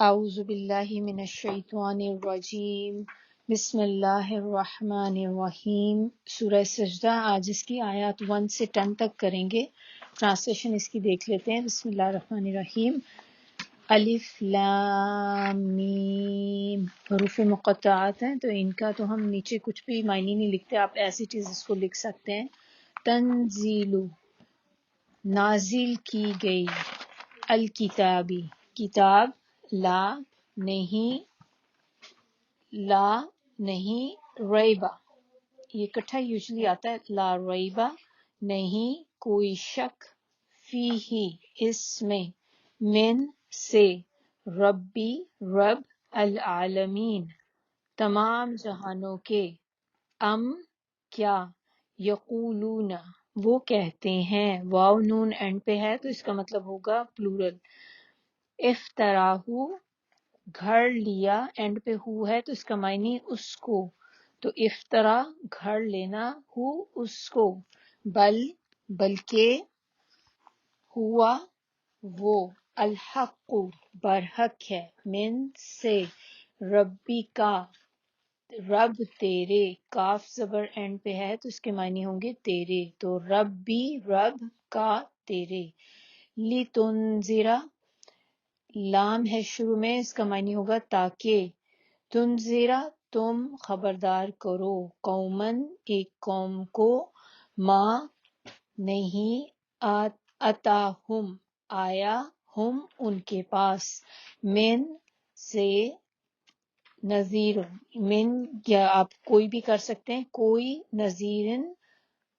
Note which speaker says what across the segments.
Speaker 1: اعوذ باللہ من الشیطان الرجیم بسم اللہ الرحمن الرحیم۔ سورہ سجدہ آج اس کی آیات 1 سے 10 تک کریں گے۔ ٹرانسلیشن اس کی دیکھ لیتے ہیں۔ بسم اللہ الرحمن الرحیم۔ الف لام میم حروف مقطعات ہیں تو ان کا تو ہم نیچے کچھ بھی معنی نہیں لکھتے، آپ ایسی چیز اس کو لکھ سکتے ہیں۔ تنزیل نازل کی گئی، الکتابی کتاب، لا نہیں ریبا، یہ اکٹھا یوزلی آتا ہے، لا ریبا نہیں کوئی شک، فی ہی اس میں، من سے، ربی رب، العالمین تمام جہانوں کے، کیا، یقولون وہ کہتے ہیں، واو نون اینڈ پہ ہے تو اس کا مطلب ہوگا پلورل، افتراہو گھڑ لیا، اینڈ پہ ہو ہے تو اس کا معنی اس کو، تو افطرا گھڑ لینا، ہو اس کو، بلکہ، ہوا وہ، الحق برحق ہے، من سے، ربی کا رب تیرے، کاف زبر اینڈ پہ ہے تو اس کے معنی ہوں گے تیرے، تو ربی رب کا تیرے، لتنذرا لام ہے شروع میں، اس کا معنی ہوگا تاکہ، تنذرا تم خبردار کرو، قومن ایک قوم کو، ما نہیں، اتاہم آیا، ہم ان کے پاس، من سے، نذیر من یا آپ کوئی بھی کر سکتے ہیں، کوئی، نذیرن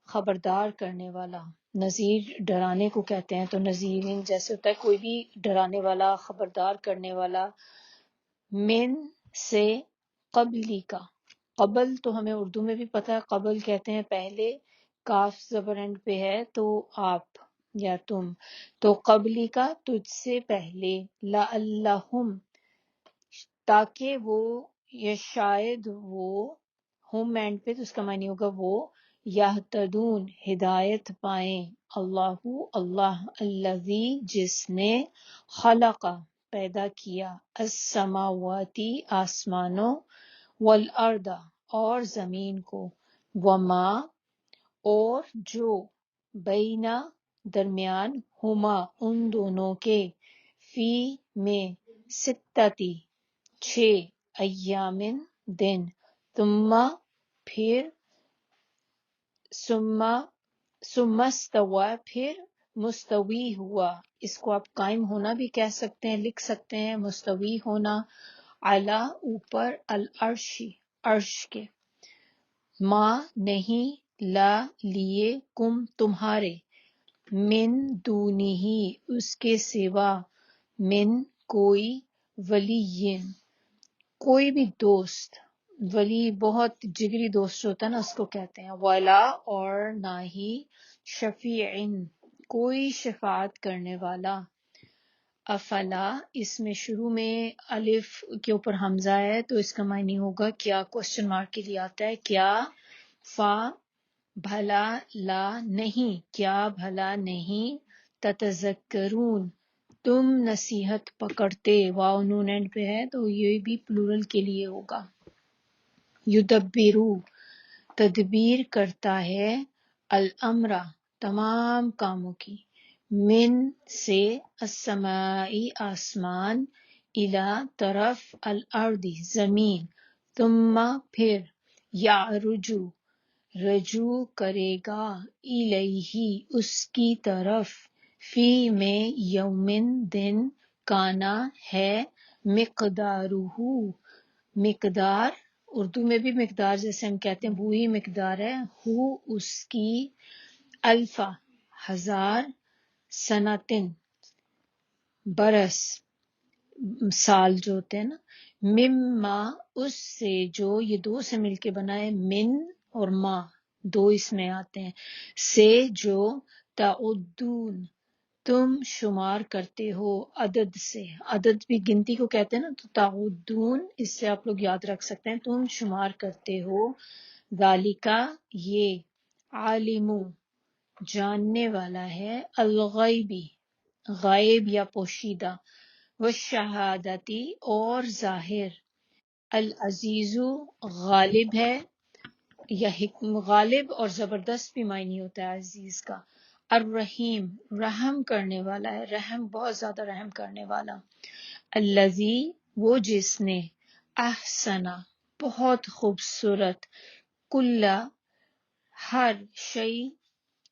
Speaker 1: خبردار کرنے والا، نذیر ڈرانے کو کہتے ہیں، تو نذیرن جیسے ہوتا ہے کوئی بھی ڈرانے والا، خبردار کرنے والا، من سے، قبلی کا، قبل تو ہمیں اردو میں بھی پتہ ہے، قبل کہتے ہیں پہلے، کاف زبر اینڈ پہ ہے تو آپ یا تم، تو قبلی کا تجھ سے پہلے، لعلہم تاکہ وہ، یا شاید وہ، ہم اینڈ پہ تو اس کا معنی ہوگا وہ، یہتدون ہدایت پائیں، اللہ الذی جس نے، خلق پیدا کیا، السماواتی آسمانوں، والارض اور زمین کو، وما اور جو، بینا درمیان، ہما ان دونوں کے، فی میں، ستتی 6 ایامن دن، ثم پھر، ثم استوى پھر مستوی ہوا، اس کو آپ قائم ہونا بھی کہہ سکتے ہیں، لکھ سکتے ہیں، مستوی ہونا، علی اوپر، العرش عرش کے، ما نہیں، لا لیے، کم تمہارے، من دونہ اس کے سوا، من کوئی، ولین کوئی بھی دوست، ولی بہت جگری دوست ہوتا ہے نا اس کو کہتے ہیں، ولا اور نہ ہی، شفیعن کوئی شفاعت کرنے والا، افلا اس میں شروع میں الف کے اوپر حمزہ ہے تو اس کا معنی ہوگا کیا، کوشچن مارک کے لیے آتا ہے، کیا، فا بھلا، لا نہیں، کیا بھلا نہیں، تتذکرون تم نصیحت پکڑتے، واو نون اینڈ پہ ہے تو یہ بھی پلورل کے لیے ہوگا، یدبرو تدبیر کرتا ہے، الامر تمام کاموں کی، من سے، السمائی آسمان، الی طرف، الارض زمین، ثم پھر، یعرجو رجوع کرے گا، الیہ اس کی طرف، فی میں، یومن دن، کانا ہے، مقدارہ مقدار، اردو میں بھی مقدار جیسے ہم کہتے ہیں وہی مقدار ہے، ہو اس کی، الفا 1000، سنتن برس، سال جو ہوتے ہیں نا، مما اس سے جو، یہ دو سے مل کے بنا ہے، من اور ما دو اس میں آتے ہیں، سے جو، تعدون تم شمار کرتے ہو، عدد سے، عدد بھی گنتی کو کہتے ہیں نا، تو تعدون اس سے آپ لوگ یاد رکھ سکتے ہیں، تم شمار کرتے ہو، ذالکا یہ، عالم جاننے والا ہے، الغیبی غائب یا پوشیدہ، والشہادتی اور ظاہر، العزیز غالب ہے، یا غالب اور زبردست بھی معنی ہوتا ہے عزیز کا، الرحیم رحم کرنے والا ہے، رحم بہت زیادہ رحم کرنے والا، الذی وہ جس نے، احسنا بہت خوبصورت، کل ہر شئی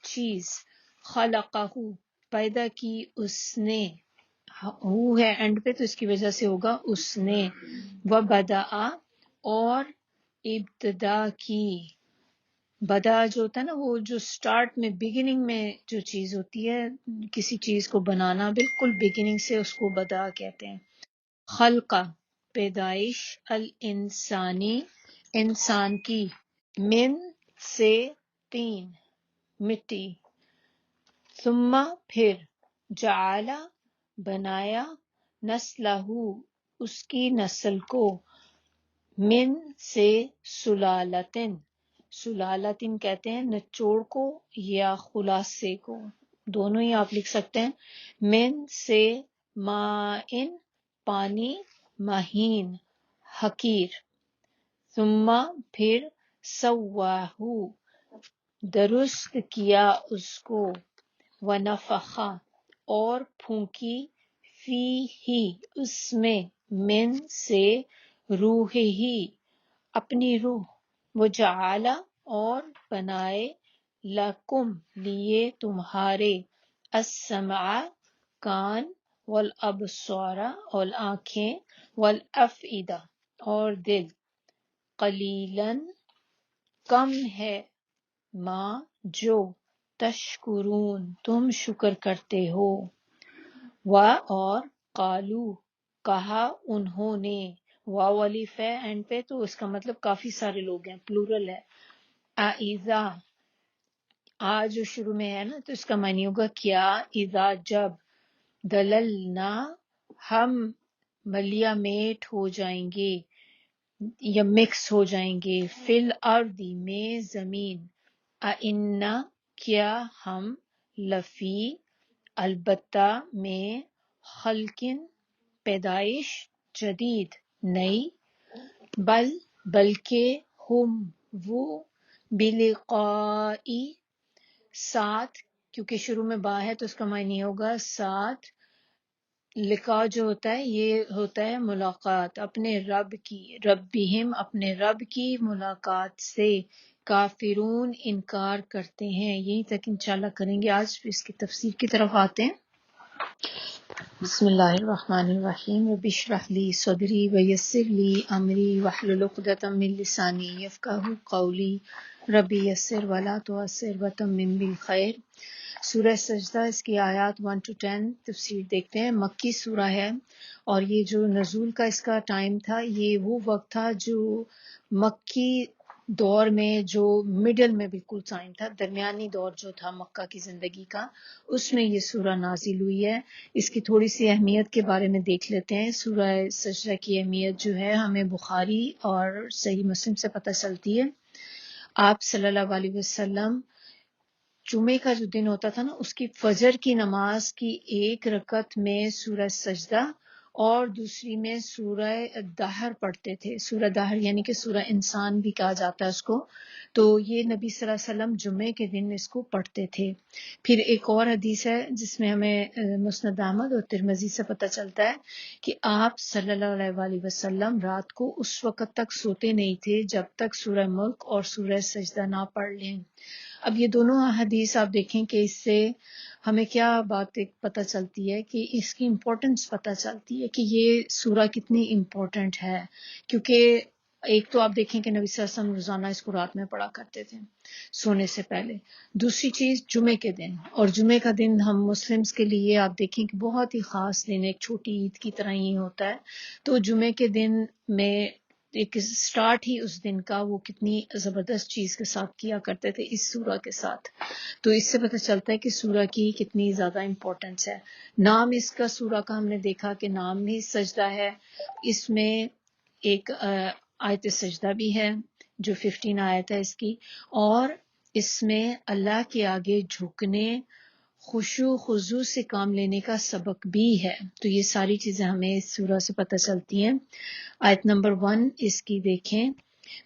Speaker 1: چیز، خلقہ پیدا کی اس نے، ہو ہے اینڈ پہ تو اس کی وجہ سے ہوگا اس نے، و بدآ اور ابتدا کی، بدا جو ہوتا ہے نا وہ جو سٹارٹ میں بگننگ میں جو چیز ہوتی ہے کسی چیز کو بنانا بالکل بگننگ سے اس کو بدا کہتے ہیں، خلقہ پیدائش، الانسانی انسان کی، من سے تین مٹی، ثم پھر، جعل بنایا، نسلہ اس کی نسل کو، من سے سلالتن، سلالتن کہتے ہیں نچوڑ کو یا خلاصے کو، دونوں ہی آپ لکھ سکتے ہیں، من سے مائن پانی، مہین حقیر، ثم پھر سواہو درست کیا اس کو، ونفخ اور پھونکی، فی ہی اس میں، من سے روح ہی اپنی روح، وجعل اور بنائے، لکم لیے تمہارے، السمع کان، والابصار اور آنکھیں، والافئدہ اور دل، قلیلاً کم ہے، ما جو، تشکرون تم شکر کرتے ہو، و اور قالو کہا انہوں نے، واو الف ہے اینڈ پہ تو اس کا مطلب کافی سارے لوگ ہیں، پلورل ہے، اذا آ جو شروع میں ہے نا تو اس کا معنی ہوگا کیا، اذا جب، دللنا ہم ملیا میٹ ہو جائیں گے یا مکس ہو جائیں گے، فی الارض میں زمین، اِنَّ کیا ہم، لفی البتہ میں، خلقن پیدائش، جدید نئی، بل بلکہ، ہم وہ، بلقائی ساتھ، کیونکہ شروع میں با ہے تو اس کا معنی ہوگا ساتھ، لقاء جو ہوتا ہے یہ ہوتا ہے ملاقات اپنے رب کی، ربہم اپنے رب کی ملاقات سے، کافرون انکار کرتے ہیں، یہیں تک انشاءاللہ کریں گے آج، پھر اس کی تفسیر کی طرف آتے ہیں۔ بسم اللہ الرحمن الرحیم، رب اشرح لی صدری ویسر لی امری واحلل عقدۃ من لسانی یفقہوا قولی، رب یسر ولا تعسر وتمم بالخیر۔ سورہ سجدہ اس کی آیات 1 to 10 تفسیر دیکھتے ہیں، مکی سورہ ہے، اور یہ جو نزول کا اس کا ٹائم تھا یہ وہ وقت تھا جو مکی دور میں جو مڈل میں بالکل ٹائم تھا، درمیانی دور جو تھا مکہ کی زندگی کا، اس میں یہ سورہ نازل ہوئی ہے۔ اس کی تھوڑی سی اہمیت کے بارے میں دیکھ لیتے ہیں۔ سورہ سجدہ کی اہمیت جو ہے ہمیں بخاری اور صحیح مسلم سے پتہ چلتی ہے۔ آپ صلی اللہ علیہ وسلم جمعے کا جو دن ہوتا تھا نا اس کی فجر کی نماز کی ایک رکعت میں سورہ سجدہ اور دوسری میں سورہ دہر پڑھتے تھے، سورہ دہر یعنی کہ سورہ انسان بھی کہا جاتا ہے اس کو، تو یہ نبی صلی اللہ علیہ وسلم جمعے کے دن اس کو پڑھتے تھے۔ پھر ایک اور حدیث ہے جس میں ہمیں مسند احمد اور ترمذی سے پتہ چلتا ہے کہ آپ صلی اللہ علیہ وسلم رات کو اس وقت تک سوتے نہیں تھے جب تک سورہ ملک اور سورہ سجدہ نہ پڑھ لیں۔ اب یہ دونوں حدیث آپ دیکھیں کہ اس سے ہمیں کیا بات ایک پتہ چلتی ہے کہ اس کی امپورٹنس پتہ چلتی ہے کہ یہ سورہ کتنی امپورٹنٹ ہے، کیونکہ ایک تو آپ دیکھیں کہ نبی صلی اللہ علیہ وسلم روزانہ اس کو رات میں پڑھا کرتے تھے سونے سے پہلے، دوسری چیز جمعے کے دن، اور جمعے کا دن ہم مسلمز کے لیے آپ دیکھیں کہ بہت ہی خاص دن، ایک چھوٹی عید کی طرح ہی ہوتا ہے، تو جمعے کے دن میں ایک سٹارٹ ہی اس دن کا وہ کتنی زبردست چیز کے ساتھ کیا کرتے تھے اس سورہ کے ساتھ، تو اس سے پتہ چلتا ہے کہ سورہ کی کتنی زیادہ امپورٹنس ہے۔ نام اس کا سورہ کا ہم نے دیکھا کہ نام بھی سجدہ ہے، اس میں ایک آیت سجدہ بھی ہے جو 15 آیت ہے اس کی، اور اس میں اللہ کے آگے جھکنے، خشوع خضوع سے کام لینے کا سبق بھی ہے. تو یہ ساری چیزیں ہمیں اس سورہ سے پتہ چلتی ہیں. آیت نمبر 1 اس کی دیکھیں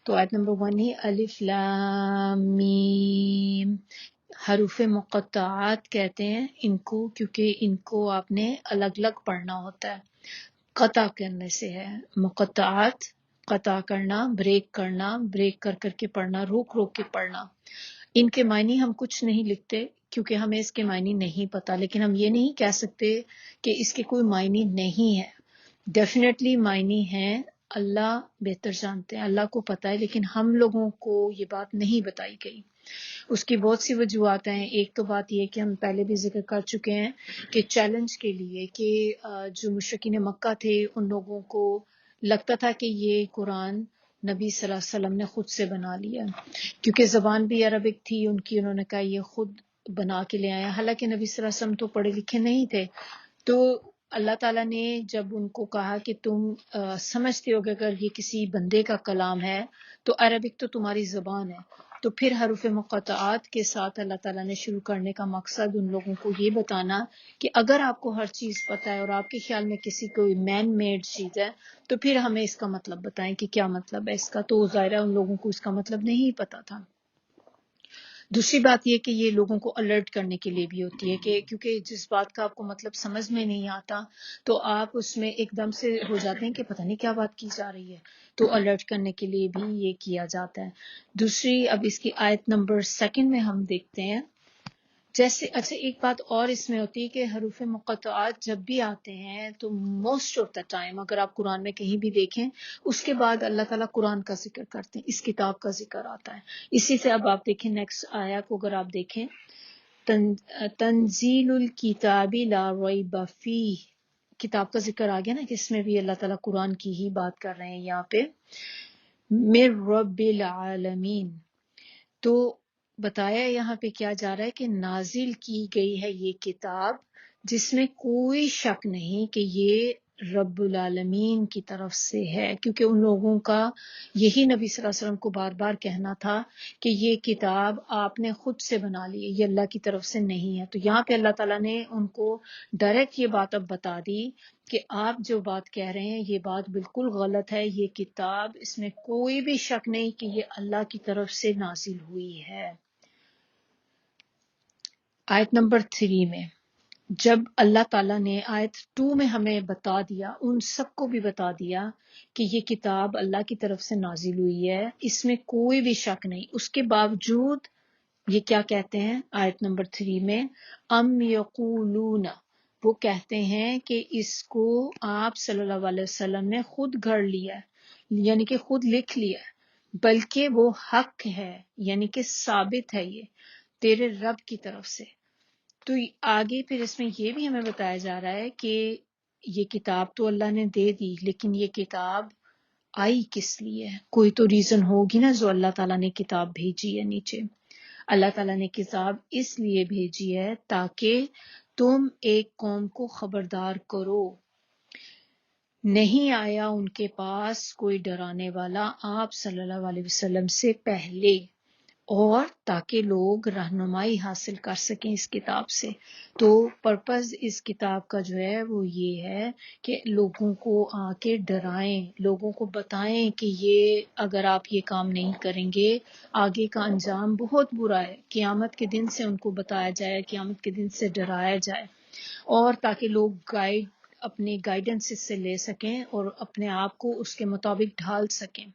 Speaker 1: تو آیت نمبر 1 ہی الف لام میم، حروف مقطعات کہتے ہیں ان کو، کیونکہ ان کو آپ نے الگ الگ پڑھنا ہوتا ہے. قطع کرنے سے ہے مقطعات، قطع کرنا، بریک کرنا، بریک کر کر کے پڑھنا، روک روک کے پڑھنا. ان کے معنی ہم کچھ نہیں لکھتے کیونکہ ہمیں اس کے معنی نہیں پتا، لیکن ہم یہ نہیں کہہ سکتے کہ اس کے کوئی معنی نہیں ہے. ڈیفینیٹلی معنی ہیں، اللہ بہتر جانتے ہیں، اللہ کو پتہ ہے، لیکن ہم لوگوں کو یہ بات نہیں بتائی گئی. اس کی بہت سی وجوہات ہیں. ایک تو بات یہ کہ ہم پہلے بھی ذکر کر چکے ہیں کہ چیلنج کے لیے کہ جو مشرکین مکہ تھے ان لوگوں کو لگتا تھا کہ یہ قرآن نبی صلی اللہ علیہ وسلم نے خود سے بنا لیا، کیونکہ زبان بھی عربک تھی ان کی. انہوں نے کہا یہ خود بنا کے لے آیا، حالانکہ نبی صلی اللہ علیہ وسلم تو پڑھے لکھے نہیں تھے. تو اللہ تعالیٰ نے جب ان کو کہا کہ تم سمجھتے ہو کہ اگر یہ کسی بندے کا کلام ہے تو عربک تو تمہاری زبان ہے، تو پھر حروف مقطعات کے ساتھ اللہ تعالیٰ نے شروع کرنے کا مقصد ان لوگوں کو یہ بتانا کہ اگر آپ کو ہر چیز پتہ ہے اور آپ کے خیال میں کسی کوئی مین میڈ چیز ہے تو پھر ہمیں اس کا مطلب بتائیں کہ کیا مطلب ہے اس کا. تو ظاہرہ ان لوگوں کو اس کا مطلب نہیں پتا تھا. دوسری بات یہ کہ یہ لوگوں کو الرٹ کرنے کے لیے بھی ہوتی ہے کہ کیونکہ جس بات کا آپ کو مطلب سمجھ میں نہیں آتا تو آپ اس میں ایک دم سے ہو جاتے ہیں کہ پتہ نہیں کیا بات کی جا رہی ہے، تو الرٹ کرنے کے لیے بھی یہ کیا جاتا ہے. دوسری اب اس کی آیت نمبر 2 میں ہم دیکھتے ہیں جیسے اچھا ایک بات اور اس میں ہوتی ہے کہ حروف مقطعات جب بھی آتے ہیں تو موسٹ آف دا ٹائم اگر آپ قرآن میں کہیں بھی دیکھیں اس کے بعد اللہ تعالیٰ قرآن کا ذکر کرتے ہیں، اس کتاب کا ذکر آتا ہے. اسی سے اب آپ دیکھیں نیکسٹ آیا کو اگر آپ دیکھیں تنزیل الکتاب لا ریب فیہ، کتاب کا ذکر آ گیا نا کہ اس میں بھی اللہ تعالیٰ قرآن کی ہی بات کر رہے ہیں یہاں پہ. من رب العالمین، تو بتایا یہاں پہ کیا جا رہا ہے کہ نازل کی گئی ہے یہ کتاب جس میں کوئی شک نہیں کہ یہ رب العالمین کی طرف سے ہے، کیونکہ ان لوگوں کا یہی نبی صلی اللہ علیہ وسلم کو بار بار کہنا تھا کہ یہ کتاب آپ نے خود سے بنا لی ہے، یہ اللہ کی طرف سے نہیں ہے. تو یہاں پہ اللہ تعالیٰ نے ان کو ڈائریکٹ یہ بات اب بتا دی کہ آپ جو بات کہہ رہے ہیں یہ بات بالکل غلط ہے، یہ کتاب اس میں کوئی بھی شک نہیں کہ یہ اللہ کی طرف سے نازل ہوئی ہے. آیت نمبر 3 میں جب اللہ تعالیٰ نے آیت 2 میں ہمیں بتا دیا، ان سب کو بھی بتا دیا کہ یہ کتاب اللہ کی طرف سے نازل ہوئی ہے، اس میں کوئی بھی شک نہیں، اس کے باوجود یہ کیا کہتے ہیں آیت نمبر 3 میں ام یقولون، وہ کہتے ہیں کہ اس کو آپ صلی اللہ علیہ وسلم نے خود گھڑ لیا ہے، یعنی کہ خود لکھ لیا ہے، بلکہ وہ حق ہے، یعنی کہ ثابت ہے یہ تیرے رب کی طرف سے. تو آگے پھر اس میں یہ بھی ہمیں بتایا جا رہا ہے کہ یہ کتاب تو اللہ نے دے دی، لیکن یہ کتاب آئی کس لیے؟ کوئی تو ریزن ہوگی نا جو اللہ تعالیٰ نے کتاب بھیجی ہے. نیچے اللہ تعالیٰ نے کتاب اس لیے بھیجی ہے تاکہ تم ایک قوم کو خبردار کرو. نہیں آیا ان کے پاس کوئی ڈرانے والا آپ صلی اللہ علیہ وسلم سے پہلے، اور تاکہ لوگ رہنمائی حاصل کر سکیں اس کتاب سے. تو پرپز اس کتاب کا جو ہے وہ یہ ہے کہ لوگوں کو آ کے ڈرائیں، لوگوں کو بتائیں کہ یہ اگر آپ یہ کام نہیں کریں گے آگے کا انجام بہت برا ہے. قیامت کے دن سے ان کو بتایا جائے، قیامت کے دن سے ڈرایا جائے، اور تاکہ لوگ اپنی گائیڈنس اس سے لے سکیں اور اپنے آپ کو اس کے مطابق ڈھال سکیں.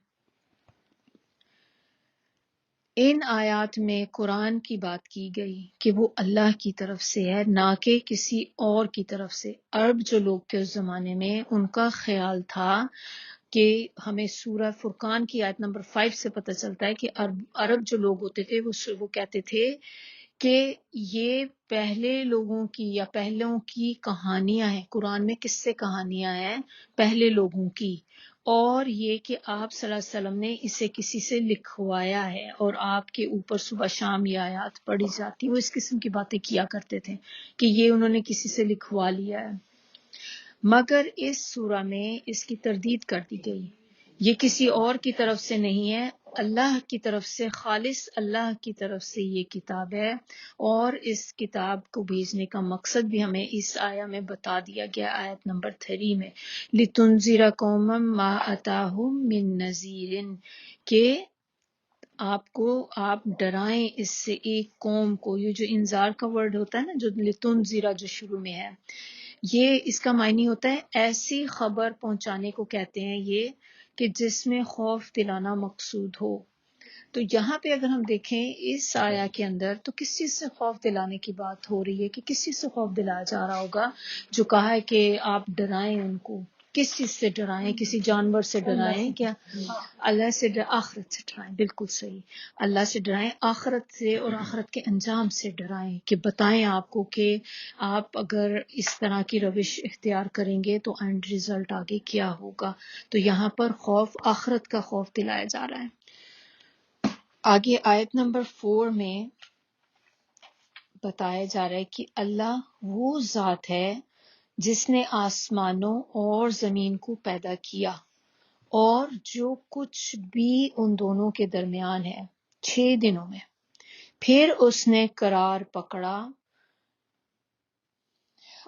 Speaker 1: ان آیات میں قرآن کی بات کی گئی کہ وہ اللہ کی طرف سے ہے، نہ کہ کسی اور کی طرف سے. عرب جو لوگ تھے اس زمانے میں ان کا خیال تھا کہ ہمیں سورہ فرقان کی آیت نمبر 5 سے پتہ چلتا ہے کہ عرب جو لوگ ہوتے تھے وہ کہتے تھے کہ یہ پہلے لوگوں کی یا پہلوں کی کہانیاں ہیں. قرآن میں کس سے کہانیاں ہیں؟ پہلے لوگوں کی. اور یہ کہ آپ صلی اللہ علیہ وسلم نے اسے کسی سے لکھوایا ہے اور آپ کے اوپر صبح شام یہ آیات پڑھی جاتی. وہ اس قسم کی باتیں کیا کرتے تھے کہ یہ انہوں نے کسی سے لکھوا لیا ہے. مگر اس سورہ میں اس کی تردید کر دی گئی، یہ کسی اور کی طرف سے نہیں ہے، اللہ کی طرف سے، خالص اللہ کی طرف سے یہ کتاب ہے، اور اس کتاب کو بھیجنے کا مقصد بھی ہمیں اس آیا میں بتا دیا گیا، آیت نمبر 3 میں، لِتُنذِرَ قَوْمًا مَا أَتَاهُم مِّن نَذِيرٍ، کہ آپ ڈرائیں اس سے ایک قوم کو۔ یہ جو انذار کا ورڈ ہوتا ہے نا، جو لِتُنذِرَ جو شروع میں ہے، یہ اس کا معنی ہوتا ہے ایسی خبر پہنچانے کو کہتے ہیں یہ کہ جس میں خوف دلانا مقصود ہو۔ تو یہاں پہ اگر ہم دیکھیں اس آیا کے اندر، تو کس چیز سے خوف دلانے کی بات ہو رہی ہے، کہ کس چیز سے خوف دلایا جا رہا ہوگا؟ جو کہا ہے کہ آپ ڈرائیں ان کو، کس چیز سے ڈرائیں؟ کسی جانور سے ڈرائیں کیا؟ اللہ سے آخرت سے ڈرائیں، بالکل صحیح، اللہ سے ڈرائیں، آخرت سے اور آخرت کے انجام سے ڈرائیں، کہ بتائیں آپ کو کہ آپ اگر اس طرح کی روش اختیار کریں گے تو اینڈ ریزلٹ آگے کیا ہوگا۔ تو یہاں پر خوف، آخرت کا خوف دلایا جا رہا ہے۔ آگے آیت نمبر 4 میں بتایا جا رہا ہے کہ اللہ وہ ذات ہے جس نے آسمانوں اور زمین کو پیدا کیا اور جو کچھ بھی ان دونوں کے درمیان ہے 6 دنوں میں، پھر اس نے قرار پکڑا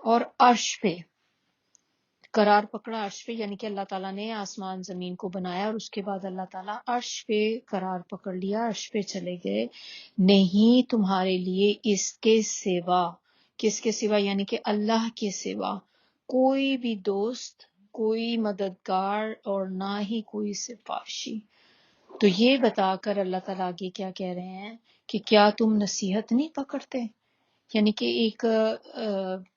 Speaker 1: اور عرش پہ قرار پکڑا، عرش پہ یعنی کہ اللہ تعالیٰ نے آسمان زمین کو بنایا اور اس کے بعد اللہ تعالیٰ عرش پہ قرار پکڑ لیا، عرش پہ چلے گئے۔ نہیں تمہارے لیے اس کے سوا، کس کے سوا؟ یعنی کہ اللہ کے سوا کوئی بھی دوست، کوئی مددگار اور نہ ہی کوئی سفارشی۔ تو یہ بتا کر اللہ تعالیٰ آگے کیا کہہ رہے ہیں کہ کیا تم نصیحت نہیں پکڑتے؟ یعنی کہ ایک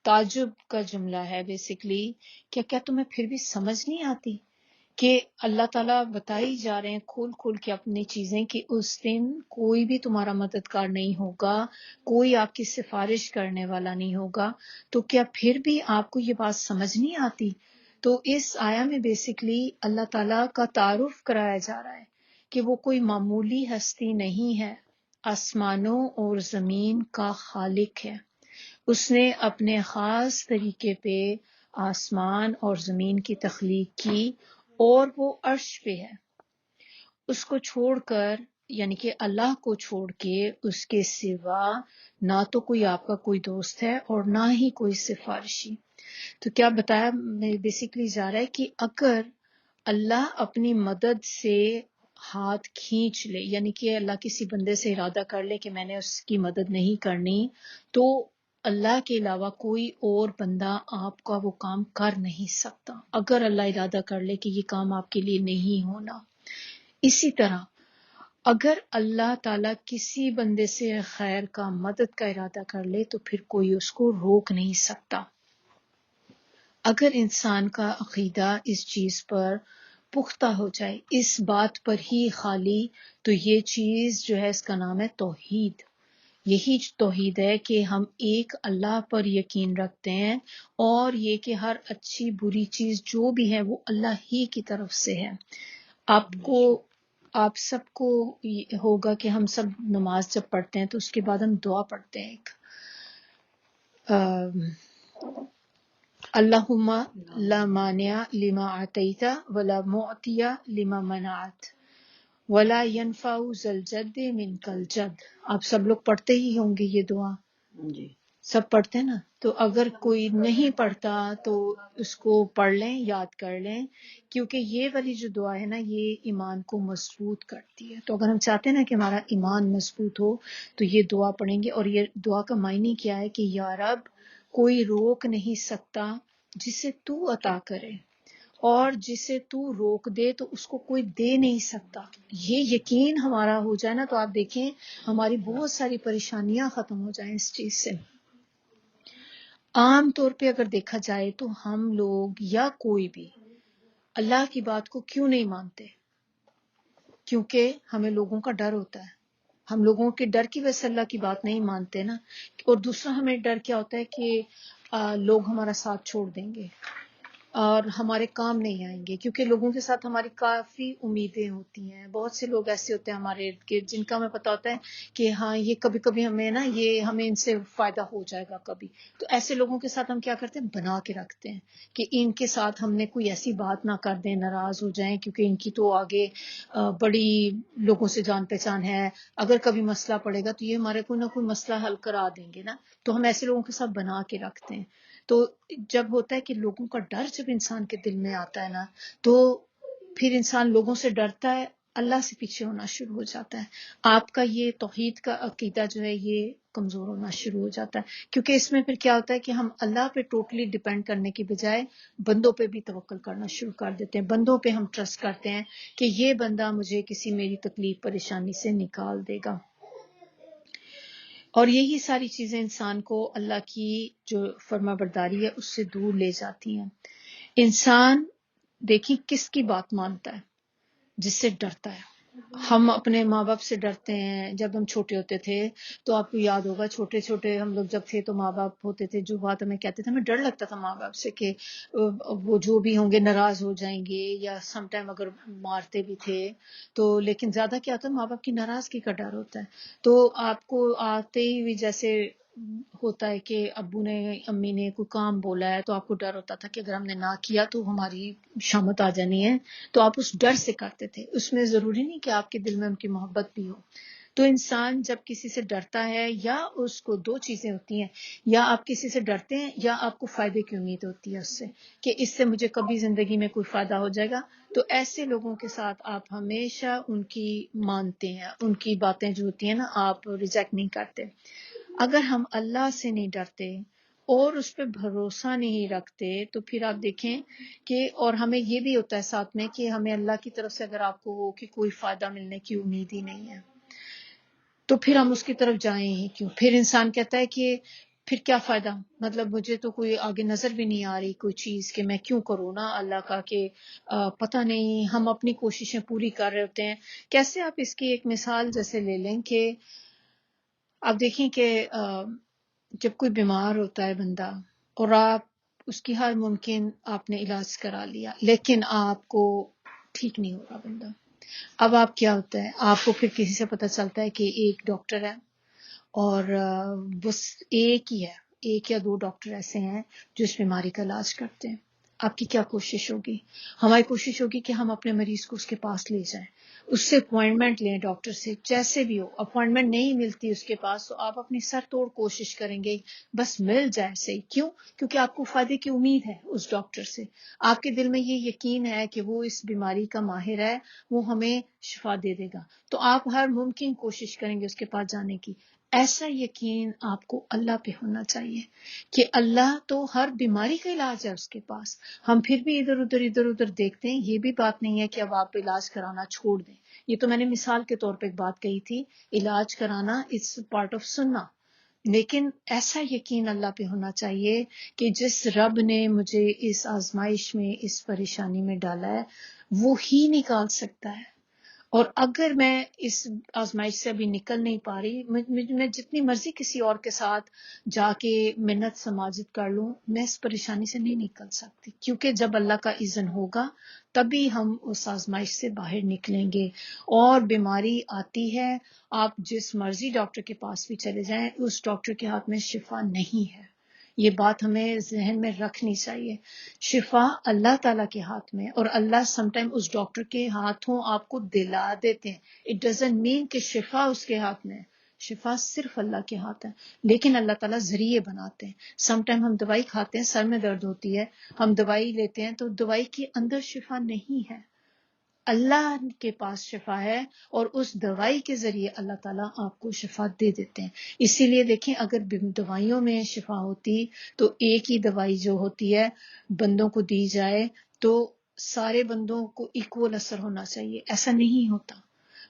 Speaker 1: تعجب کا جملہ ہے بیسیکلی، کہ کیا تمہیں پھر بھی سمجھ نہیں آتی کہ اللہ تعالیٰ بتائی جا رہے ہیں کھول کھول کے اپنی چیزیں، کہ اس دن کوئی بھی تمہارا مددگار نہیں ہوگا، کوئی آپ کی سفارش کرنے والا نہیں ہوگا، تو کیا پھر بھی آپ کو یہ بات سمجھ نہیں آتی؟ تو اس آیا میں بیسیکلی اللہ تعالیٰ کا تعارف کرایا جا رہا ہے کہ وہ کوئی معمولی ہستی نہیں ہے، آسمانوں اور زمین کا خالق ہے۔ اس نے اپنے خاص طریقے پہ آسمان اور زمین کی تخلیق کی، اور وہ عرش پہ ہے۔ اس کو چھوڑ کر، یعنی کہ اللہ کو چھوڑ کے، اس کے سوا نہ تو کوئی آپ کا کوئی دوست ہے اور نہ ہی کوئی سفارشی۔ تو کیا بتایا بیسیکلی جا رہا ہے کہ اگر اللہ اپنی مدد سے ہاتھ کھینچ لے، یعنی کہ اللہ کسی بندے سے ارادہ کر لے کہ میں نے اس کی مدد نہیں کرنی، تو اللہ کے علاوہ کوئی اور بندہ آپ کا وہ کام کر نہیں سکتا، اگر اللہ ارادہ کر لے کہ یہ کام آپ کے لیے نہیں ہونا۔ اسی طرح اگر اللہ تعالیٰ کسی بندے سے خیر کا، مدد کا ارادہ کر لے، تو پھر کوئی اس کو روک نہیں سکتا۔ اگر انسان کا عقیدہ اس چیز پر پختہ ہو جائے، اس بات پر ہی خالی، تو یہ چیز جو ہے اس کا نام ہے توحید۔ یہی توحید ہے کہ ہم ایک اللہ پر یقین رکھتے ہیں، اور یہ کہ ہر اچھی بری چیز جو بھی ہے وہ اللہ ہی کی طرف سے ہے۔ آپ سب کو ہوگا کہ ہم سب نماز جب پڑھتے ہیں تو اس کے بعد ہم دعا پڑھتے ہیں ایک، اللہم لا مانع لما اعطیت ولا معطی لما منعت ولا ينفع ذا الجد منک الجد۔ آپ سب لوگ پڑھتے ہی ہوں گے یہ دعا،
Speaker 2: جی
Speaker 1: سب پڑھتے ہیں نا؟ تو اگر کوئی نہیں پڑھتا تو اس کو پڑھ لیں، یاد کر لیں، کیونکہ یہ والی جو دعا ہے نا، یہ ایمان کو مضبوط کرتی ہے۔ تو اگر ہم چاہتے ہیں نا کہ ہمارا ایمان مضبوط ہو، تو یہ دعا پڑھیں گے۔ اور یہ دعا کا معنی کیا ہے کہ یا رب، کوئی روک نہیں سکتا جسے تو عطا کرے، اور جسے تو روک دے تو اس کو کوئی دے نہیں سکتا۔ یہ یقین ہمارا ہو جائے نا، تو آپ دیکھیں ہماری بہت ساری پریشانیاں ختم ہو جائیں اس چیز سے۔ عام طور پہ اگر دیکھا جائے تو ہم لوگ یا کوئی بھی اللہ کی بات کو کیوں نہیں مانتے؟ کیونکہ ہمیں لوگوں کا ڈر ہوتا ہے، ہم لوگوں کے ڈر کی وجہ سے اللہ کی بات نہیں مانتے نا۔ اور دوسرا ہمیں ڈر کیا ہوتا ہے کہ لوگ ہمارا ساتھ چھوڑ دیں گے، اور ہمارے کام نہیں آئیں گے، کیونکہ لوگوں کے ساتھ ہماری کافی امیدیں ہوتی ہیں. بہت سے لوگ ایسے ہوتے ہیں ہمارے ارد گرد جن کا ہمیں پتہ ہوتا ہے کہ ہاں یہ کبھی کبھی ہمیں نا یہ ہمیں ان سے فائدہ ہو جائے گا کبھی. تو ایسے لوگوں کے ساتھ ہم کیا کرتے ہیں، بنا کے رکھتے ہیں کہ ان کے ساتھ ہم نے کوئی ایسی بات نہ کر دیں، ناراض ہو جائیں، کیونکہ ان کی تو آگے بڑی لوگوں سے جان پہچان ہے، اگر کبھی مسئلہ پڑے گا تو یہ ہمارے کوئی نہ کوئی مسئلہ حل کرا دیں گے نا. تو ہم ایسے لوگوں کے ساتھ بنا کے رکھتے ہیں. تو جب ہوتا ہے کہ لوگوں کا ڈر جب انسان کے دل میں آتا ہے نا، تو پھر انسان لوگوں سے ڈرتا ہے، اللہ سے پیچھے ہونا شروع ہو جاتا ہے. آپ کا یہ توحید کا عقیدہ جو ہے یہ کمزور ہونا شروع ہو جاتا ہے، کیونکہ اس میں پھر کیا ہوتا ہے کہ ہم اللہ پہ ٹوٹلی ڈیپینڈ کرنے کی بجائے بندوں پہ بھی توکل کرنا شروع کر دیتے ہیں. بندوں پہ ہم ٹرسٹ کرتے ہیں کہ یہ بندہ مجھے کسی میری تکلیف پریشانی سے نکال دے گا. اور یہی ساری چیزیں انسان کو اللہ کی جو فرما برداری ہے اس سے دور لے جاتی ہیں. انسان دیکھیں کس کی بات مانتا ہے، جس سے ڈرتا ہے. ہم اپنے ماں باپ سے ڈرتے ہیں. جب ہم چھوٹے ہوتے تھے تو آپ کو یاد ہوگا، چھوٹے چھوٹے ہم لوگ جب تھے تو ماں باپ ہوتے تھے جو بات ہمیں کہتے تھے، ہمیں ڈر لگتا تھا ماں باپ سے کہ وہ جو بھی ہوں گے ناراض ہو جائیں گے، یا سم ٹائم اگر مارتے بھی تھے تو. لیکن زیادہ کیا ہوتا ہے، ماں باپ کی ناراضگی کا ڈر ہوتا ہے. تو آپ کو آتے ہی جیسے ہوتا ہے کہ ابو نے امی نے کوئی کام بولا ہے تو آپ کو ڈر ہوتا تھا کہ اگر ہم نے نہ کیا تو ہماری شامت آ جانی ہے، تو آپ اس ڈر سے کرتے تھے. اس میں ضروری نہیں کہ آپ کے دل میں ان کی محبت بھی ہو. تو انسان جب کسی سے ڈرتا ہے، یا اس کو دو چیزیں ہوتی ہیں، یا آپ کسی سے ڈرتے ہیں یا آپ کو فائدے کی امید ہوتی ہے اس سے کہ اس سے مجھے کبھی زندگی میں کوئی فائدہ ہو جائے گا. تو ایسے لوگوں کے ساتھ آپ ہمیشہ ان کی مانتے ہیں، ان کی باتیں جو ہوتی ہیں نا آپ ریجیکٹ نہیں کرتے. اگر ہم اللہ سے نہیں ڈرتے اور اس پہ بھروسہ نہیں رکھتے تو پھر آپ دیکھیں کہ، اور ہمیں یہ بھی ہوتا ہے ساتھ میں کہ ہمیں اللہ کی طرف سے اگر آپ کو ہو کہ کوئی فائدہ ملنے کی امید ہی نہیں ہے تو پھر ہم اس کی طرف جائیں ہی کیوں. پھر انسان کہتا ہے کہ پھر کیا فائدہ، مطلب مجھے تو کوئی آگے نظر بھی نہیں آ رہی کوئی چیز کہ میں کیوں کروں نا اللہ کا، کہ پتہ نہیں. ہم اپنی کوششیں پوری کر رہے ہوتے ہیں. کیسے آپ اس کی ایک مثال جیسے لے لیں کہ آپ دیکھیں کہ جب کوئی بیمار ہوتا ہے بندہ اور آپ اس کی ہر ممکن آپ نے علاج کرا لیا لیکن آپ کو ٹھیک نہیں ہو رہا بندہ، اب آپ کیا ہوتا ہے، آپ کو پھر کسی سے پتہ چلتا ہے کہ ایک ڈاکٹر ہے اور بس ایک ہی ہے، ایک یا دو ڈاکٹر ایسے ہیں جو اس بیماری کا علاج کرتے ہیں. آپ کی کیا کوشش ہوگی؟ ہماری کوشش ہوگی کہ ہم اپنے مریض کو اس کے پاس لے جائیں، اس سے اپوائنٹمنٹ لیں ڈاکٹر سے، جیسے بھی ہو. اپوائنٹمنٹ نہیں ملتی اس کے پاس تو آپ اپنی سر توڑ کوشش کریں گے بس مل جائے صحیح. کیوں؟ کیونکہ آپ کو فائدے کی امید ہے اس ڈاکٹر سے. آپ کے دل میں یہ یقین ہے کہ وہ اس بیماری کا ماہر ہے، وہ ہمیں شفا دے دے گا، تو آپ ہر ممکن کوشش کریں گے اس کے پاس جانے کی. ایسا یقین آپ کو اللہ پہ ہونا چاہیے کہ اللہ تو ہر بیماری کا علاج ہے اس کے پاس. ہم پھر بھی ادھر ادھر دیکھتے ہیں. یہ بھی بات نہیں ہے کہ اب آپ علاج کرانا چھوڑ دیں. یہ تو میں نے مثال کے طور پہ ایک بات کہی تھی، علاج کرانا از پارٹ آف سننا. لیکن ایسا یقین اللہ پہ ہونا چاہیے کہ جس رب نے مجھے اس آزمائش میں اس پریشانی میں ڈالا ہے وہ ہی نکال سکتا ہے. اور اگر میں اس آزمائش سے ابھی نکل نہیں پا رہی، میں جتنی مرضی کسی اور کے ساتھ جا کے منت سماجت کر لوں، میں اس پریشانی سے نہیں نکل سکتی. کیونکہ جب اللہ کا اذن ہوگا تبھی ہم اس آزمائش سے باہر نکلیں گے. اور بیماری آتی ہے، آپ جس مرضی ڈاکٹر کے پاس بھی چلے جائیں، اس ڈاکٹر کے ہاتھ میں شفا نہیں ہے. یہ بات ہمیں ذہن میں رکھنی چاہیے. شفا اللہ تعالیٰ کے ہاتھ میں، اور اللہ سم ٹائم اس ڈاکٹر کے ہاتھوں آپ کو دلا دیتے ہیں. اٹ ڈزنٹ مین کہ شفا اس کے ہاتھ میں ہے، شفا صرف اللہ کے ہاتھ ہے، لیکن اللہ تعالیٰ ذریعے بناتے ہیں. سم ٹائم ہم دوائی کھاتے ہیں، سر میں درد ہوتی ہے، ہم دوائی لیتے ہیں تو دوائی کے اندر شفا نہیں ہے، اللہ کے پاس شفا ہے، اور اس دوائی کے ذریعے اللہ تعالیٰ آپ کو شفا دے دیتے ہیں. اسی لیے دیکھیں اگر دوائیوں میں شفا ہوتی تو ایک ہی دوائی جو ہوتی ہے بندوں کو دی جائے تو سارے بندوں کو ایکول اثر ہونا چاہیے. ایسا نہیں ہوتا.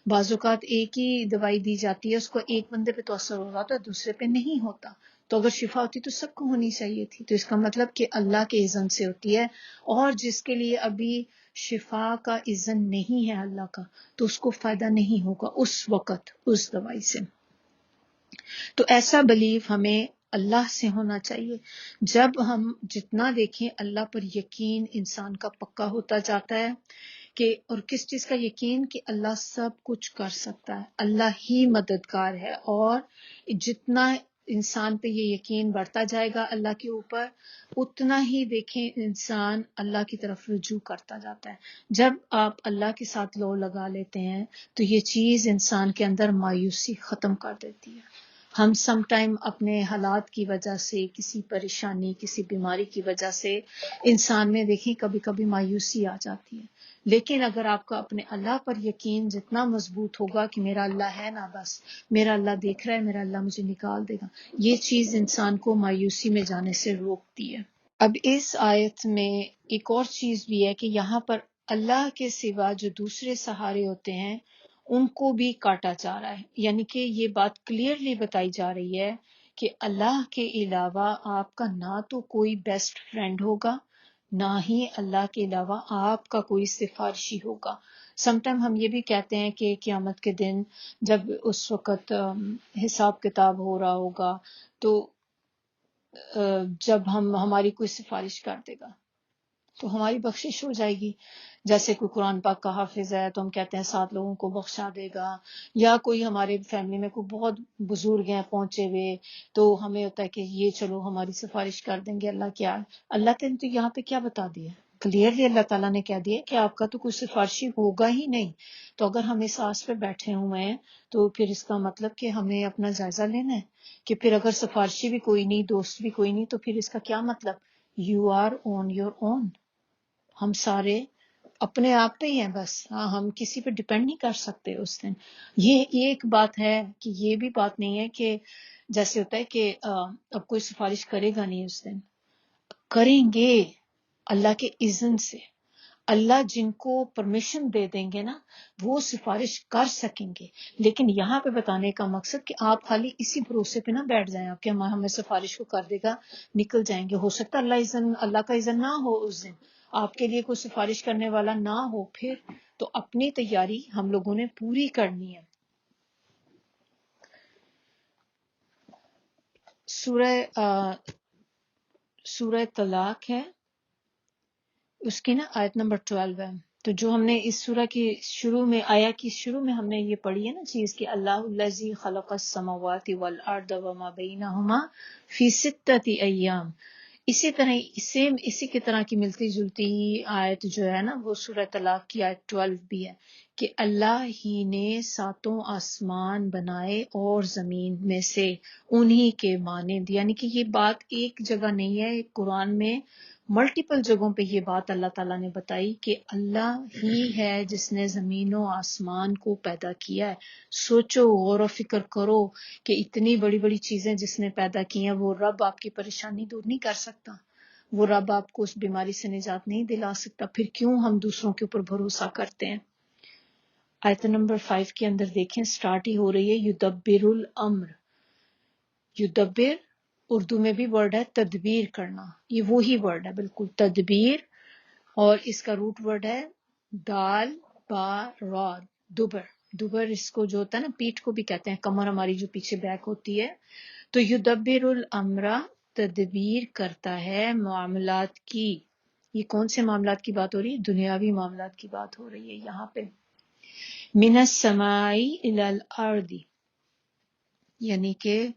Speaker 1: بعض اوقات ایک ہی دوائی دی جاتی ہے، اس کو ایک بندے پہ تو اثر ہو رہا ہوتا ہے، دوسرے پہ نہیں ہوتا. تو اگر شفا ہوتی تو سب کو ہونی چاہیے تھی. تو اس کا مطلب کہ اللہ کے اذن سے ہوتی ہے، اور جس کے لیے ابھی شفا کا اذن نہیں ہے اللہ کا تو اس کو فائدہ نہیں ہوگا اس وقت اس دوائی سے. تو ایسا بلیف ہمیں اللہ سے ہونا چاہیے. جب ہم جتنا دیکھیں اللہ پر یقین انسان کا پکا ہوتا جاتا ہے کہ اور کس چیز کا یقین کہ اللہ سب کچھ کر سکتا ہے, اللہ ہی مددگار ہے, اور جتنا انسان پہ یہ یقین بڑھتا جائے گا اللہ کے اوپر اتنا ہی دیکھیں انسان اللہ کی طرف رجوع کرتا جاتا ہے. جب آپ اللہ کے ساتھ لو لگا لیتے ہیں تو یہ چیز انسان کے اندر مایوسی ختم کر دیتی ہے. ہم سم ٹائم اپنے حالات کی وجہ سے, کسی پریشانی کسی بیماری کی وجہ سے انسان میں دیکھیں کبھی کبھی مایوسی آ جاتی ہے, لیکن اگر آپ کا اپنے اللہ پر یقین جتنا مضبوط ہوگا کہ میرا اللہ ہے نا, بس میرا اللہ دیکھ رہا ہے, میرا اللہ مجھے نکال دے گا, یہ چیز انسان کو مایوسی میں جانے سے روکتی ہے. اب اس آیت میں ایک اور چیز بھی ہے کہ یہاں پر اللہ کے سوا جو دوسرے سہارے ہوتے ہیں ان کو بھی کاٹا جا رہا ہے, یعنی کہ یہ بات کلیئرلی بتائی جا رہی ہے کہ اللہ کے علاوہ آپ کا نہ تو کوئی بیسٹ فرینڈ ہوگا, نہ ہی اللہ کے علاوہ آپ کا کوئی سفارشی ہوگا. سم ٹائم ہم یہ بھی کہتے ہیں کہ قیامت کے دن جب اس وقت حساب کتاب ہو رہا ہوگا تو جب ہماری کوئی سفارش کر دے گا تو ہماری بخشش ہو جائے گی. جیسے کوئی قرآن پاک کا حافظ ہے تو ہم کہتے ہیں 7 لوگوں کو بخشا دے گا, یا کوئی ہمارے فیملی میں کوئی بہت بزرگ ہیں پہنچے ہوئے تو ہمیں ہوتا ہے کہ یہ چلو ہماری سفارش کر دیں گے. اللہ نے تو یہاں پہ کیا بتا دیا, کلیئرلی اللہ تعالیٰ نے کہہ دیا کہ آپ کا تو کوئی سفارشی ہوگا ہی نہیں. تو اگر ہم اس آس پہ بیٹھے ہوئے ہیں تو پھر اس کا مطلب کہ ہمیں اپنا جائزہ لینا ہے کہ پھر اگر سفارشی بھی کوئی نہیں, دوست بھی کوئی نہیں, تو پھر اس کا کیا مطلب؟ You are on your own. ہم سارے اپنے آپ پہ ہی ہیں بس, ہم کسی پہ ڈپینڈ نہیں کر سکتے اس دن. یہ ایک بات ہے کہ یہ بھی بات نہیں ہے کہ جیسے ہوتا ہے کہ اب کوئی سفارش کرے گا نہیں, اس دن کریں گے اللہ کے اذن سے. اللہ جن کو پرمیشن دے دیں گے نا وہ سفارش کر سکیں گے. لیکن یہاں پہ بتانے کا مقصد کہ آپ خالی اسی بھروسے پہ نہ بیٹھ جائیں آپ کہ ہمیں سفارش کو کر دے گا نکل جائیں گے. ہو سکتا ہے اللہ کا اذن نہ ہو, اس دن آپ کے لیے کوئی سفارش کرنے والا نہ ہو, پھر تو اپنی تیاری ہم لوگوں نے پوری کرنی ہے. سورہ طلاق ہے, اس کی نا آیت نمبر 12 ہے. تو جو ہم نے اس سورہ کی شروع میں شروع میں ہم نے یہ پڑھی ہے نا چیز کہ اللہ الذی خلق السماوات والارض وما بینہما فی 6 ایام. اسی طرح سیم اسی کی طرح کی ملتی جلتی آیت جو ہے نا وہ سورہ طلاق کی آیت 12 بھی ہے کہ اللہ ہی نے 7 آسمان بنائے اور زمین میں سے انہی کے مانند. یعنی کہ یہ بات ایک جگہ نہیں ہے, قرآن میں ملٹیپل جگہوں پہ یہ بات اللہ تعالیٰ نے بتائی کہ اللہ ہی ہے جس نے زمین و آسمان کو پیدا کیا ہے. سوچو, غور و فکر کرو کہ اتنی بڑی بڑی چیزیں جس نے پیدا کی ہیں وہ رب آپ کی پریشانی دور نہیں کر سکتا, وہ رب آپ کو اس بیماری سے نجات نہیں دلا سکتا, پھر کیوں ہم دوسروں کے اوپر بھروسہ کرتے ہیں. آیت نمبر 5 کے اندر دیکھیں سٹارٹ ہی ہو رہی ہے یدبر الامر. یدبر اردو میں بھی ورڈ ہے تدبیر کرنا, یہ وہی ورڈ ہے بالکل تدبیر, اور اس کا روٹ ورڈ ہے دال با را دبر. دبر اس کو جو ہوتا ہے نا پیٹھ کو بھی کہتے ہیں, کمر ہماری جو پیچھے بیک ہوتی ہے. تو یدبر الامر تدبیر کرتا ہے معاملات کی. یہ کون سے معاملات کی بات ہو رہی ہے؟ دنیاوی معاملات کی بات ہو رہی ہے یہاں پہ. من السماء الی الارض, یعنی کہ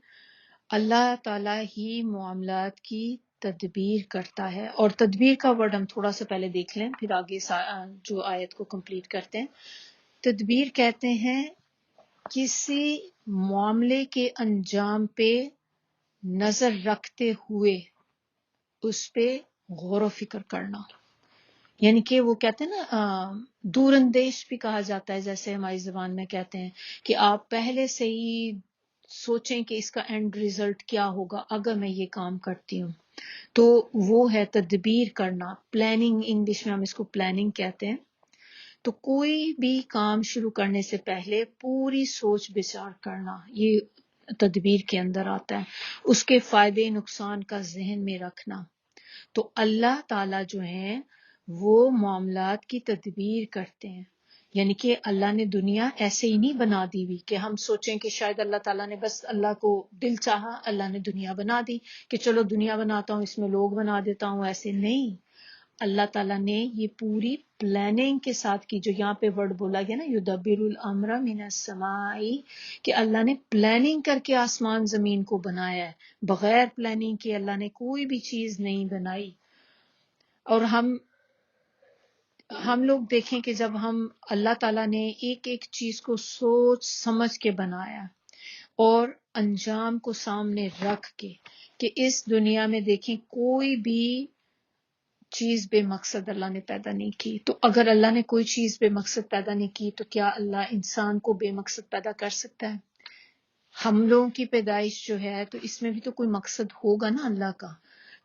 Speaker 1: اللہ تعالیٰ ہی معاملات کی تدبیر کرتا ہے. اور تدبیر کا ورڈ ہم تھوڑا سا پہلے دیکھ لیں پھر آگے جو آیت کو کمپلیٹ کرتے ہیں. تدبیر کہتے ہیں کسی معاملے کے انجام پہ نظر رکھتے ہوئے اس پہ غور و فکر کرنا. یعنی کہ وہ کہتے ہیں نا دور اندیش بھی کہا جاتا ہے, جیسے ہماری زبان میں کہتے ہیں کہ آپ پہلے سے ہی سوچیں کہ اس کا اینڈ ریزلٹ کیا ہوگا اگر میں یہ کام کرتی ہوں. تو وہ ہے تدبیر کرنا, پلاننگ, انگلش میں ہم اس کو پلاننگ کہتے ہیں. تو کوئی بھی کام شروع کرنے سے پہلے پوری سوچ بچار کرنا یہ تدبیر کے اندر آتا ہے. اس کے فائدے نقصان کا ذہن میں رکھنا. تو اللہ تعالیٰ جو ہیں وہ معاملات کی تدبیر کرتے ہیں. یعنی کہ اللہ نے دنیا ایسے ہی نہیں بنا دی ہوئی کہ ہم سوچیں کہ شاید اللہ تعالیٰ نے بس اللہ کو دل چاہا اللہ نے دنیا بنا دی کہ چلو دنیا بناتا ہوں اس میں لوگ بنا دیتا ہوں. ایسے نہیں. اللہ تعالیٰ نے یہ پوری پلاننگ کے ساتھ کی. جو یہاں پہ ورڈ بولا گیا نا یدبر الامر من السماء، کہ اللہ نے پلاننگ کر کے آسمان زمین کو بنایا ہے. بغیر پلاننگ کے اللہ نے کوئی بھی چیز نہیں بنائی. اور ہم لوگ دیکھیں کہ جب ہم اللہ تعالیٰ نے ایک ایک چیز کو سوچ سمجھ کے بنایا اور انجام کو سامنے رکھ کے کہ اس دنیا میں دیکھیں کوئی بھی چیز بے مقصد اللہ نے پیدا نہیں کی. تو اگر اللہ نے کوئی چیز بے مقصد پیدا نہیں کی تو کیا اللہ انسان کو بے مقصد پیدا کر سکتا ہے؟ ہم لوگوں کی پیدائش جو ہے تو اس میں بھی تو کوئی مقصد ہوگا نا اللہ کا.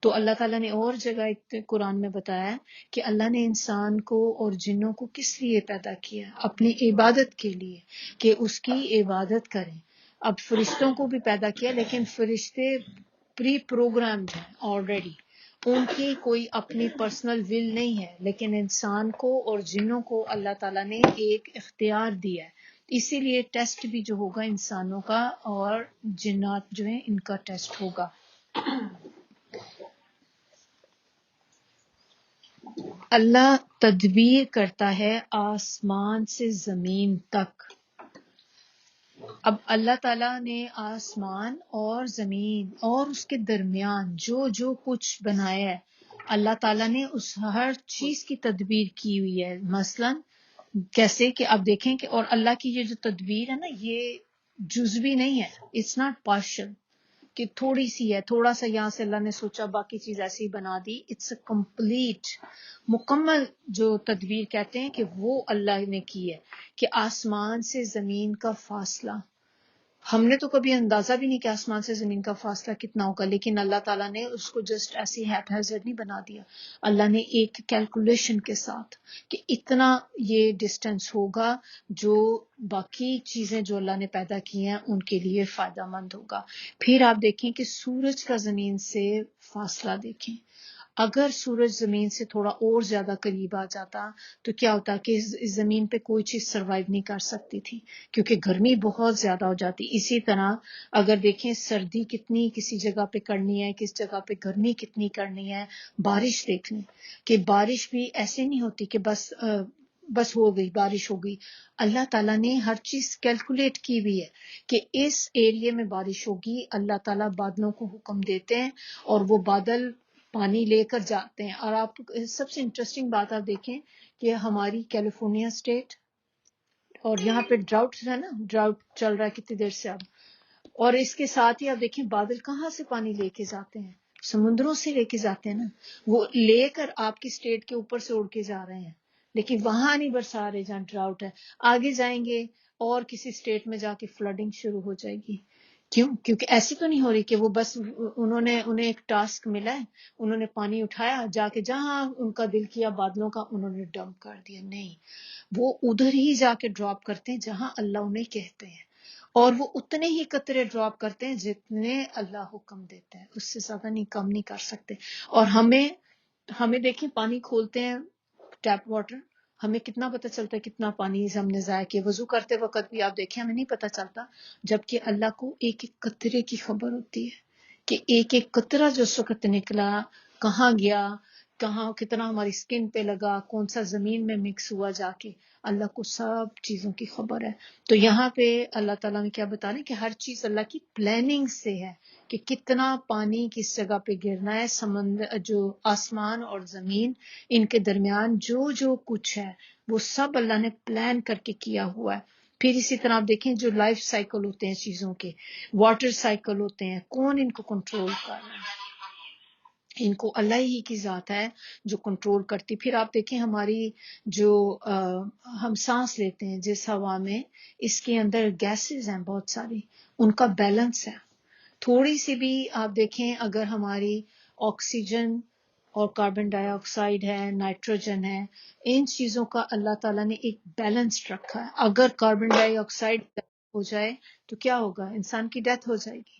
Speaker 1: تو اللہ تعالیٰ نے اور جگہ قرآن میں بتایا کہ اللہ نے انسان کو اور جنوں کو کس لیے پیدا کیا؟ اپنی عبادت کے لیے، کہ اس کی عبادت کریں. اب فرشتوں کو بھی پیدا کیا لیکن فرشتے پری پروگرامڈ ہیں آلریڈی، ان کی کوئی اپنی پرسنل ول نہیں ہے. لیکن انسان کو اور جنوں کو اللہ تعالیٰ نے ایک اختیار دیا ہے. اسی لیے ٹیسٹ بھی جو ہوگا انسانوں کا اور جنات جو ہیں ان کا ٹیسٹ ہوگا. اللہ تدبیر کرتا ہے آسمان سے زمین تک. اب اللہ تعالیٰ نے آسمان اور زمین اور اس کے درمیان جو جو کچھ بنایا ہے اللہ تعالیٰ نے اس ہر چیز کی تدبیر کی ہوئی ہے. مثلا کیسے کہ اب دیکھیں کہ اور اللہ کی یہ جو تدبیر ہے نا یہ جزوی نہیں ہے. اٹس ناٹ پارشل کہ تھوڑی سی ہے، تھوڑا سا یہاں سے اللہ نے سوچا باقی چیز ایسی ہی بنا دی. اٹس اے کمپلیٹ مکمل جو تدبیر کہتے ہیں کہ وہ اللہ نے کی ہے. کہ آسمان سے زمین کا فاصلہ ہم نے تو کبھی اندازہ بھی نہیں کہ آسمان سے زمین کا فاصلہ کتنا ہوگا، لیکن اللہ تعالیٰ نے اس کو جسٹ ایسی ہیپ ہیزرڈ نہیں بنا دیا. اللہ نے ایک کیلکولیشن کے ساتھ کہ اتنا یہ ڈسٹینس ہوگا جو باقی چیزیں جو اللہ نے پیدا کی ہیں ان کے لیے فائدہ مند ہوگا. پھر آپ دیکھیں کہ سورج کا زمین سے فاصلہ دیکھیں. اگر سورج زمین سے تھوڑا اور زیادہ قریب آ جاتا تو کیا ہوتا کہ اس زمین پہ کوئی چیز سروائیو نہیں کر سکتی تھی کیونکہ گرمی بہت زیادہ ہو جاتی. اسی طرح اگر دیکھیں سردی کتنی کسی جگہ پہ کرنی ہے، کس جگہ پہ گرمی کتنی کرنی ہے. بارش دیکھ لیں کہ بارش بھی ایسے نہیں ہوتی کہ بس ہو گئی بارش ہو گئی. اللہ تعالیٰ نے ہر چیز کیلکولیٹ کی ہوئی ہے کہ اس ایریے میں بارش ہوگی. اللہ تعالیٰ بادلوں کو حکم دیتے ہیں اور وہ بادل پانی لے کر جاتے ہیں. اور آپ سب سے انٹرسٹنگ بات آپ دیکھیں کہ ہماری کیلیفورنیا اسٹیٹ اور یہاں پہ ڈراؤٹ ہے نا، ڈراؤٹ چل رہا ہے کتنی دیر سے اب، اور اس کے ساتھ ہی آپ دیکھیں بادل کہاں سے پانی لے کے جاتے ہیں؟ سمندروں سے لے کے جاتے ہیں نا. وہ لے کر آپ کی اسٹیٹ کے اوپر سے اڑ کے جا رہے ہیں لیکن وہاں نہیں برسا رہے جہاں ڈراؤٹ ہے. آگے جائیں گے اور کسی اسٹیٹ میں جا کے فلڈنگ شروع ہو جائے گی. کیونکہ ایسی تو نہیں ہو رہی کہ وہ بس انہیں ایک ٹاسک ملا ہے، انہوں نے پانی اٹھایا جا کے جہاں ان کا دل کیا بادلوں کا انہوں نے ڈمپ کر دیا. نہیں، وہ ادھر ہی جا کے ڈراپ کرتے ہیں جہاں اللہ انہیں کہتے ہیں، اور وہ اتنے ہی قطرے ڈراپ کرتے ہیں جتنے اللہ حکم دیتے ہیں، اس سے زیادہ نہیں، کم نہیں کر سکتے. اور ہمیں دیکھیں پانی کھولتے ہیں ٹیپ واٹر، ہمیں کتنا پتہ چلتا ہے کتنا پانی ہم نے ضائع کیا. وضو کرتے وقت بھی آپ دیکھیں ہمیں نہیں پتہ چلتا، جبکہ اللہ کو ایک ایک قطرے کی خبر ہوتی ہے کہ ایک ایک قطرہ جو اس وقت نکلا کہاں گیا، کہاں کتنا ہماری سکن پہ لگا، کون سا زمین میں مکس ہوا جا کے. اللہ کو سب چیزوں کی خبر ہے. تو یہاں پہ اللہ تعالیٰ نے کیا بتا رہے ہیں کہ ہر چیز اللہ کی پلاننگ سے ہے کہ کتنا پانی کس جگہ پہ گرنا ہے. سمندر جو آسمان اور زمین ان کے درمیان جو جو کچھ ہے وہ سب اللہ نے پلان کر کے کیا ہوا ہے. پھر اسی طرح آپ دیکھیں جو لائف سائیکل ہوتے ہیں چیزوں کے، واٹر سائیکل ہوتے ہیں، کون ان کو کنٹرول کر رہا ہے؟ ان کو اللہ ہی کی ذات ہے جو کنٹرول کرتی. پھر آپ دیکھیں ہماری جو ہم سانس لیتے ہیں جس ہوا میں، اس کے اندر گیسز ہیں بہت ساری، ان کا بیلنس ہے. تھوڑی سی بھی آپ دیکھیں اگر ہماری آکسیجن اور کاربن ڈائی آکسائڈ ہے، نائٹروجن ہے، ان چیزوں کا اللہ تعالیٰ نے ایک بیلنس رکھا ہے. اگر کاربن ڈائی آکسائڈ ہو جائے تو کیا ہوگا؟ انسان کی ڈیتھ ہو جائے گی.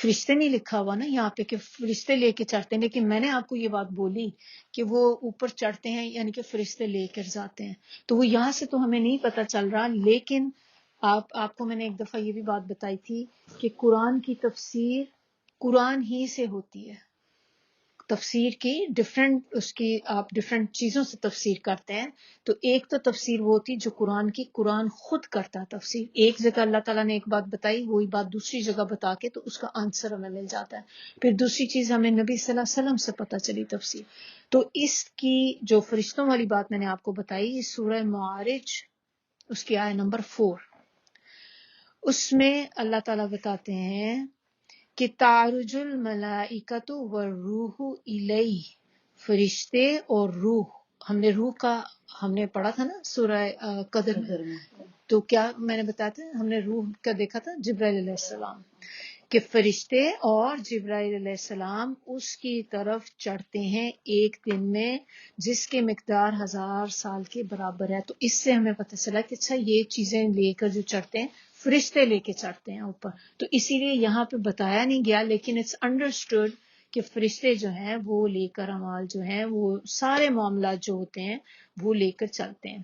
Speaker 1: فرشتے نہیں لکھا ہوا نا یہاں پہ کہ فرشتے لے کے چڑھتے ہیں، لیکن میں نے آپ کو یہ بات بولی کہ وہ اوپر چڑھتے ہیں یعنی کہ فرشتے لے کر جاتے ہیں، تو وہ یہاں سے تو ہمیں نہیں پتہ چل رہا، لیکن آپ کو میں نے ایک دفعہ یہ بھی بات بتائی تھی کہ قرآن کی تفسیر قرآن ہی سے ہوتی ہے، تفسیر کی اس کی آپ ڈفرینٹ چیزوں سے تفسیر کرتے ہیں، تو ایک تو تفسیر وہ ہوتی جو قرآن کی، قرآن خود کرتا ہے تفسیر، ایک جگہ اللہ تعالیٰ نے ایک بات بتائی وہی بات دوسری جگہ بتا کے تو اس کا آنسر ہمیں مل جاتا ہے، پھر دوسری چیز ہمیں نبی صلی اللہ علیہ وسلم سے پتہ چلی تفسیر۔ تو اس کی جو فرشتوں والی بات میں نے آپ کو بتائی، سورہ معارج اس کی آیت نمبر 4، اس میں اللہ تعالیٰ بتاتے ہیں کہ تعرج الملائکۃ والروح الیہ، فرشتے اور روح، ہم نے پڑھا تھا نا سورہ قدر میں، تو کیا میں نے بتایا تھا، ہم نے روح کا دیکھا تھا جبرائیل علیہ السلام، کہ فرشتے اور جبرائیل علیہ السلام اس کی طرف چڑھتے ہیں ایک دن میں جس کی مقدار 1000 سال کے برابر ہے۔ تو اس سے ہمیں پتہ چلا کہ اچھا یہ چیزیں لے کر جو چڑھتے ہیں فرشتے لے کے چڑھتے ہیں اوپر، تو اسی لیے یہاں پہ بتایا نہیں گیا، لیکن اٹس انڈرسٹوڈ کہ فرشتے جو ہیں وہ لے کر اعمال جو ہیں وہ سارے معاملات جو ہوتے ہیں وہ لے کر چلتے ہیں۔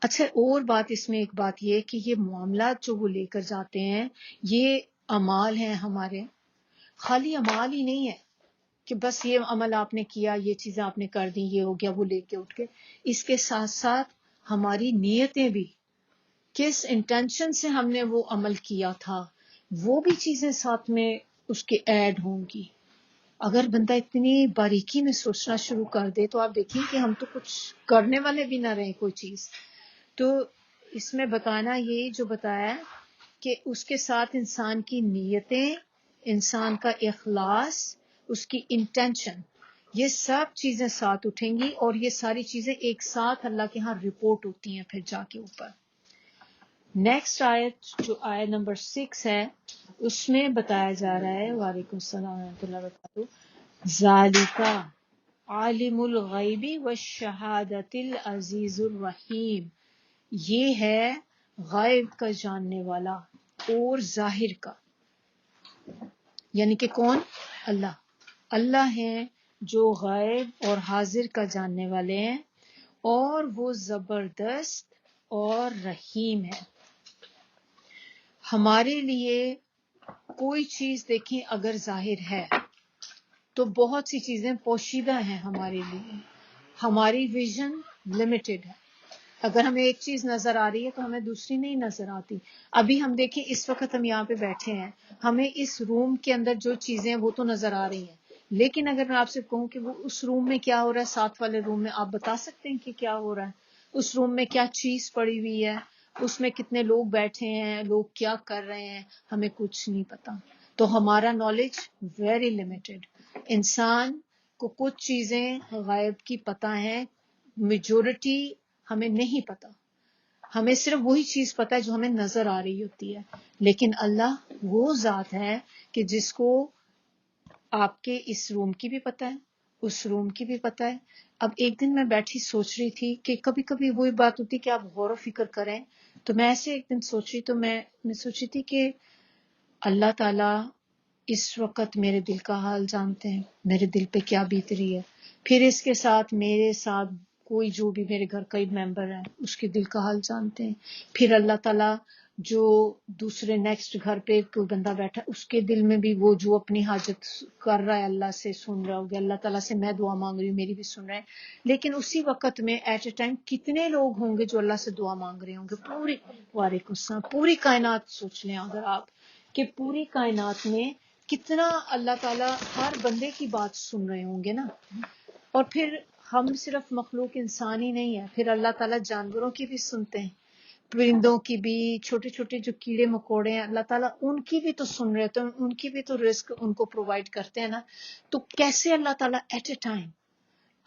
Speaker 1: اچھا اور بات اس میں ایک بات یہ کہ یہ معاملات جو وہ لے کر جاتے ہیں یہ اعمال ہیں ہمارے، خالی اعمال ہی نہیں ہے کہ بس یہ عمل آپ نے کیا، یہ چیزیں آپ نے کر دی، یہ ہو گیا، وہ لے کے اٹھ کے، اس کے ساتھ ساتھ ہماری نیتیں بھی، کس انٹینشن سے ہم نے وہ عمل کیا تھا وہ بھی چیزیں ساتھ میں اس کے ایڈ ہوں گی۔ اگر بندہ اتنی باریکی میں سوچنا شروع کر دے تو آپ دیکھیں کہ ہم تو کچھ کرنے والے بھی نہ رہیں کوئی چیز، تو اس میں بتانا یہ جو بتایا کہ اس کے ساتھ انسان کی نیتیں، انسان کا اخلاص، اس کی انٹینشن، یہ سب چیزیں ساتھ اٹھیں گی اور یہ ساری چیزیں ایک ساتھ اللہ کے ہاں رپورٹ ہوتی ہیں پھر جا کے اوپر۔ نیکسٹ آیت جو آیت نمبر 6 ہے اس میں بتایا جا رہا ہے، وعلیکم السلام ورحمۃ اللہ وبرکاتہ، ذالکا عالم الغیب والشہادۃ العزیز الرحیم، یہ ہے غائب کا جاننے والا اور ظاہر کا، یعنی کہ کون؟ اللہ ہیں جو غائب اور حاضر کا جاننے والے ہیں، اور وہ زبردست اور رحیم ہے۔ ہمارے لیے کوئی چیز دیکھیں اگر ظاہر ہے تو بہت سی چیزیں پوشیدہ ہیں ہمارے لیے، ہماری ویژن لمیٹڈ ہے، اگر ہمیں ایک چیز نظر آ رہی ہے تو ہمیں دوسری نہیں نظر آتی۔ ابھی ہم دیکھیں اس وقت ہم یہاں پہ بیٹھے ہیں، ہمیں اس روم کے اندر جو چیزیں وہ تو نظر آ رہی ہیں، لیکن اگر میں آپ سے کہوں کہ وہ اس روم میں کیا ہو رہا ہے، ساتھ والے روم میں، آپ بتا سکتے ہیں کہ کیا ہو رہا ہے؟ اس روم میں کیا چیز پڑی ہوئی ہے، اس میں کتنے لوگ بیٹھے ہیں، لوگ کیا کر رہے ہیں، ہمیں کچھ نہیں پتا۔ تو ہمارا نالج ویری لمیٹڈ۔ انسان کو کچھ چیزیں غائب کی پتہ ہیں، میجورٹی ہمیں نہیں پتا، ہمیں صرف وہی چیز پتا ہے جو ہمیں نظر آ رہی ہوتی ہے، لیکن اللہ وہ ذات ہے کہ جس کو آپ کے اس روم کی بھی پتہ ہے، اس روم کی بھی پتہ ہے۔ اب ایک دن میں بیٹھی سوچ رہی تھی کہ کبھی کبھی وہی بات ہوتی کہ آپ غور و فکر کریں، تو میں ایسے ایک دن سوچ رہی، تو میں سوچ رہی تھی کہ اللہ تعالیٰ اس وقت میرے دل کا حال جانتے ہیں، میرے دل پہ کیا بیت رہی ہے، پھر اس کے ساتھ میرے ساتھ کوئی جو بھی میرے گھر کا ممبر ہے اس کے دل کا حال جانتے ہیں، پھر اللہ تعالیٰ جو دوسرے نیکسٹ گھر پہ کوئی بندہ بیٹھا اس کے دل میں بھی وہ جو اپنی حاجت کر رہا ہے اللہ سے سن رہا ہوگا، اللہ تعالیٰ سے میں دعا مانگ رہی ہوں میری بھی سن رہے ہیں، لیکن اسی وقت میں ایٹ اے ٹائم کتنے لوگ ہوں گے جو اللہ سے دعا مانگ رہے ہوں گے، پوری وعلیکم السلام، پوری کائنات سوچ لیں اگر آپ کہ پوری کائنات میں کتنا اللہ تعالیٰ ہر بندے کی بات سن رہے ہوں گے نا، اور پھر ہم صرف مخلوق انسان ہی نہیں ہے، پھر اللہ تعالیٰ جانوروں کی بھی سنتے ہیں، پرندوں کی بھی، چھوٹے چھوٹے جو کیڑے مکوڑے ہیں اللہ تعالیٰ ان کی بھی تو سن رہے ہوتے ہیں، ان کی بھی تو رزق ان کو پرووائڈ کرتے ہیں نا، تو کیسے اللہ تعالیٰ ایٹ اے ٹائم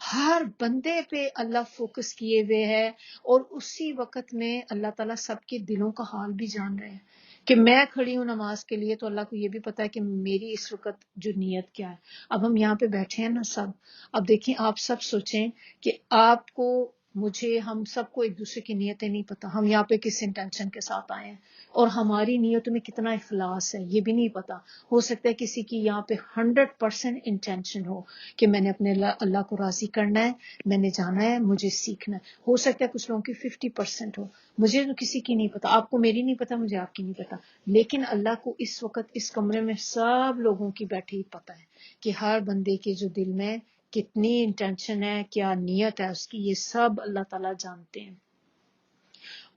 Speaker 1: ہر بندے پہ اللہ فوکس کیے ہوئے ہے، اور اسی وقت میں اللہ تعالیٰ سب کے دلوں کا حال بھی جان رہے ہیں کہ میں کھڑی ہوں نماز کے لیے تو اللہ کو یہ بھی پتا ہے کہ میری اس وقت جو نیت کیا ہے۔ اب ہم یہاں پہ بیٹھے ہیں نا سب، اب دیکھیں آپ سب سوچیں کہ آپ کو مجھے ہم سب کو ایک دوسرے کی نیتیں نہیں پتا، ہم یہاں پہ کس انٹینشن کے ساتھ آئے ہیں اور ہماری نیتوں میں کتنا اخلاص ہے یہ بھی نہیں پتا. ہو سکتا ہے کسی کی یہاں پہ 100% انٹینشن ہو کہ میں نے اپنے اللہ کو راضی کرنا ہے، میں نے جانا ہے، مجھے سیکھنا ہے. ہو سکتا ہے کچھ لوگوں کی 50% ہو. مجھے تو کسی کی نہیں پتا، آپ کو میری نہیں پتا، مجھے آپ کی نہیں پتا، لیکن اللہ کو اس وقت اس کمرے میں سب لوگوں کی بیٹھی پتا ہے کہ ہر بندے کے جو دل میں کتنی انٹینشن ہے، کیا نیت ہے اس کی، یہ سب اللہ تعالیٰ جانتے ہیں.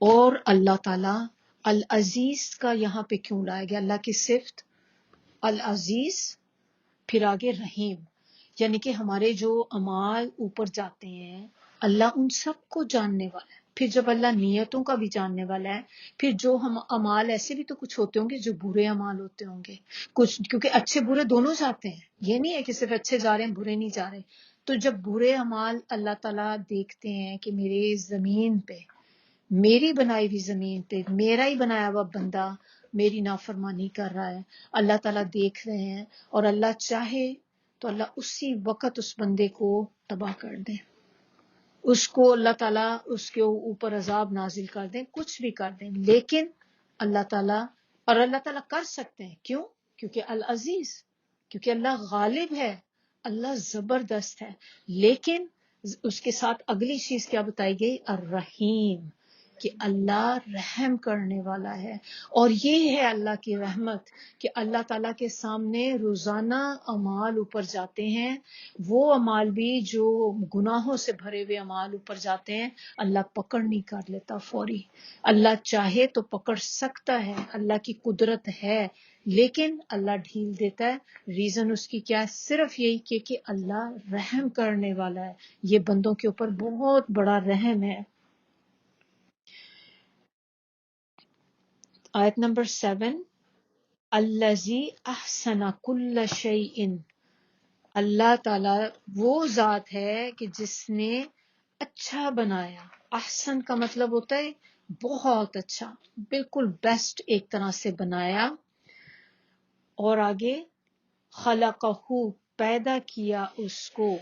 Speaker 1: اور اللہ تعالیٰ العزیز کا یہاں پہ کیوں لایا گیا؟ اللہ کی صفت العزیز، پھر آگے رحیم، یعنی کہ ہمارے جو اعمال اوپر جاتے ہیں اللہ ان سب کو جاننے والا ہے. پھر جب اللہ نیتوں کا بھی جاننے والا ہے، پھر جو ہم اعمال ایسے بھی تو کچھ ہوتے ہوں گے جو برے اعمال ہوتے ہوں گے کچھ، کیونکہ اچھے برے دونوں جاتے ہیں، یہ نہیں ہے کہ صرف اچھے جا رہے ہیں برے نہیں جا رہے. تو جب برے اعمال اللہ تعالیٰ دیکھتے ہیں کہ میرے زمین پہ، میری بنائی ہوئی زمین پہ میرا ہی بنایا ہوا بندہ میری نافرمانی کر رہا ہے، اللہ تعالیٰ دیکھ رہے ہیں، اور اللہ چاہے تو اللہ اسی وقت اس بندے کو تباہ کر دیں، اس کو اللہ تعالیٰ اس کے اوپر عذاب نازل کر دیں، کچھ بھی کر دیں. لیکن اللہ تعالیٰ، اور اللہ تعالیٰ کر سکتے ہیں، کیوں؟ کیونکہ العزیز، کیونکہ اللہ غالب ہے، اللہ زبردست ہے. لیکن اس کے ساتھ اگلی چیز کیا بتائی گئی؟ الرحیم، کہ اللہ رحم کرنے والا ہے. اور یہ ہے اللہ کی رحمت کہ اللہ تعالیٰ کے سامنے روزانہ اعمال اوپر جاتے ہیں، وہ اعمال بھی جو گناہوں سے بھرے ہوئے اعمال اوپر جاتے ہیں، اللہ پکڑ نہیں کر لیتا فوری. اللہ چاہے تو پکڑ سکتا ہے، اللہ کی قدرت ہے، لیکن اللہ ڈھیل دیتا ہے. ریزن اس کی کیا ہے؟ صرف یہی کہ اللہ رحم کرنے والا ہے، یہ بندوں کے اوپر بہت بڑا رحم ہے. آیت نمبر 7، الذی احسن کل شیء، اللہ تعالیٰ وہ ذات ہے کہ جس نے اچھا بنایا. احسن کا مطلب ہوتا ہے بہت اچھا، بالکل بیسٹ ایک طرح سے بنایا. اور آگے خلقہ، پیدا کیا اس کو،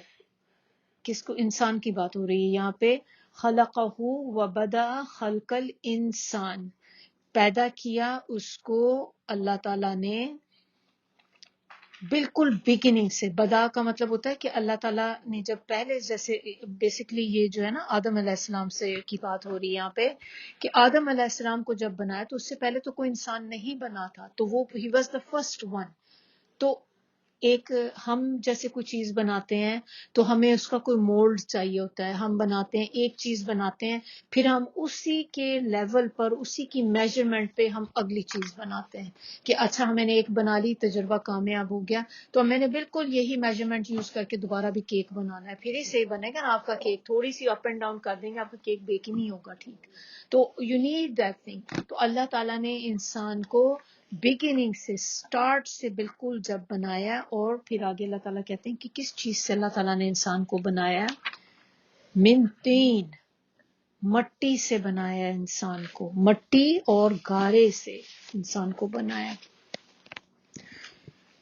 Speaker 1: کس کو؟ انسان کی بات ہو رہی ہے یہاں پہ. خلقہ وبدأ خلق الانسان، پیدا کیا اس کو اللہ تعالیٰ نے بالکل بگننگ سے. بدا کا مطلب ہوتا ہے کہ اللہ تعالیٰ نے جب پہلے، جیسے بیسکلی یہ جو ہے نا آدم علیہ السلام سے کی بات ہو رہی ہے یہاں پہ، کہ آدم علیہ السلام کو جب بنایا تو اس سے پہلے تو کوئی انسان نہیں بنا تھا، تو وہ he was the first one. تو ایک ہم جیسے کوئی چیز بناتے ہیں تو ہمیں اس کا کوئی مولڈ چاہیے ہوتا ہے، ہم بناتے ہیں ایک چیز بناتے ہیں، پھر ہم اسی کے لیول پر اسی کی میجرمنٹ پہ ہم اگلی چیز بناتے ہیں کہ اچھا میں نے ایک بنا لی، تجربہ کامیاب ہو گیا، تو میں نے بالکل یہی میجرمنٹ یوز کر کے دوبارہ بھی کیک بنانا ہے، پھر ہی صحیح بنے گا نا آپ کا کیک. تھوڑی سی اپ اینڈ ڈاؤن کر دیں گے آپ کا کیک بیک ہی نہیں ہوگا ٹھیک. تو یو نیڈ دیٹ تھنگ. تو اللہ تعالیٰ نے انسان کو بگننگ سے، سٹارٹ سے بالکل جب بنایا، اور پھر آگے اللہ تعالیٰ کہتے ہیں کہ کس چیز سے اللہ تعالیٰ نے انسان کو بنایا؟ من تین، مٹی سے بنایا انسان کو، مٹی اور گارے سے انسان کو بنایا.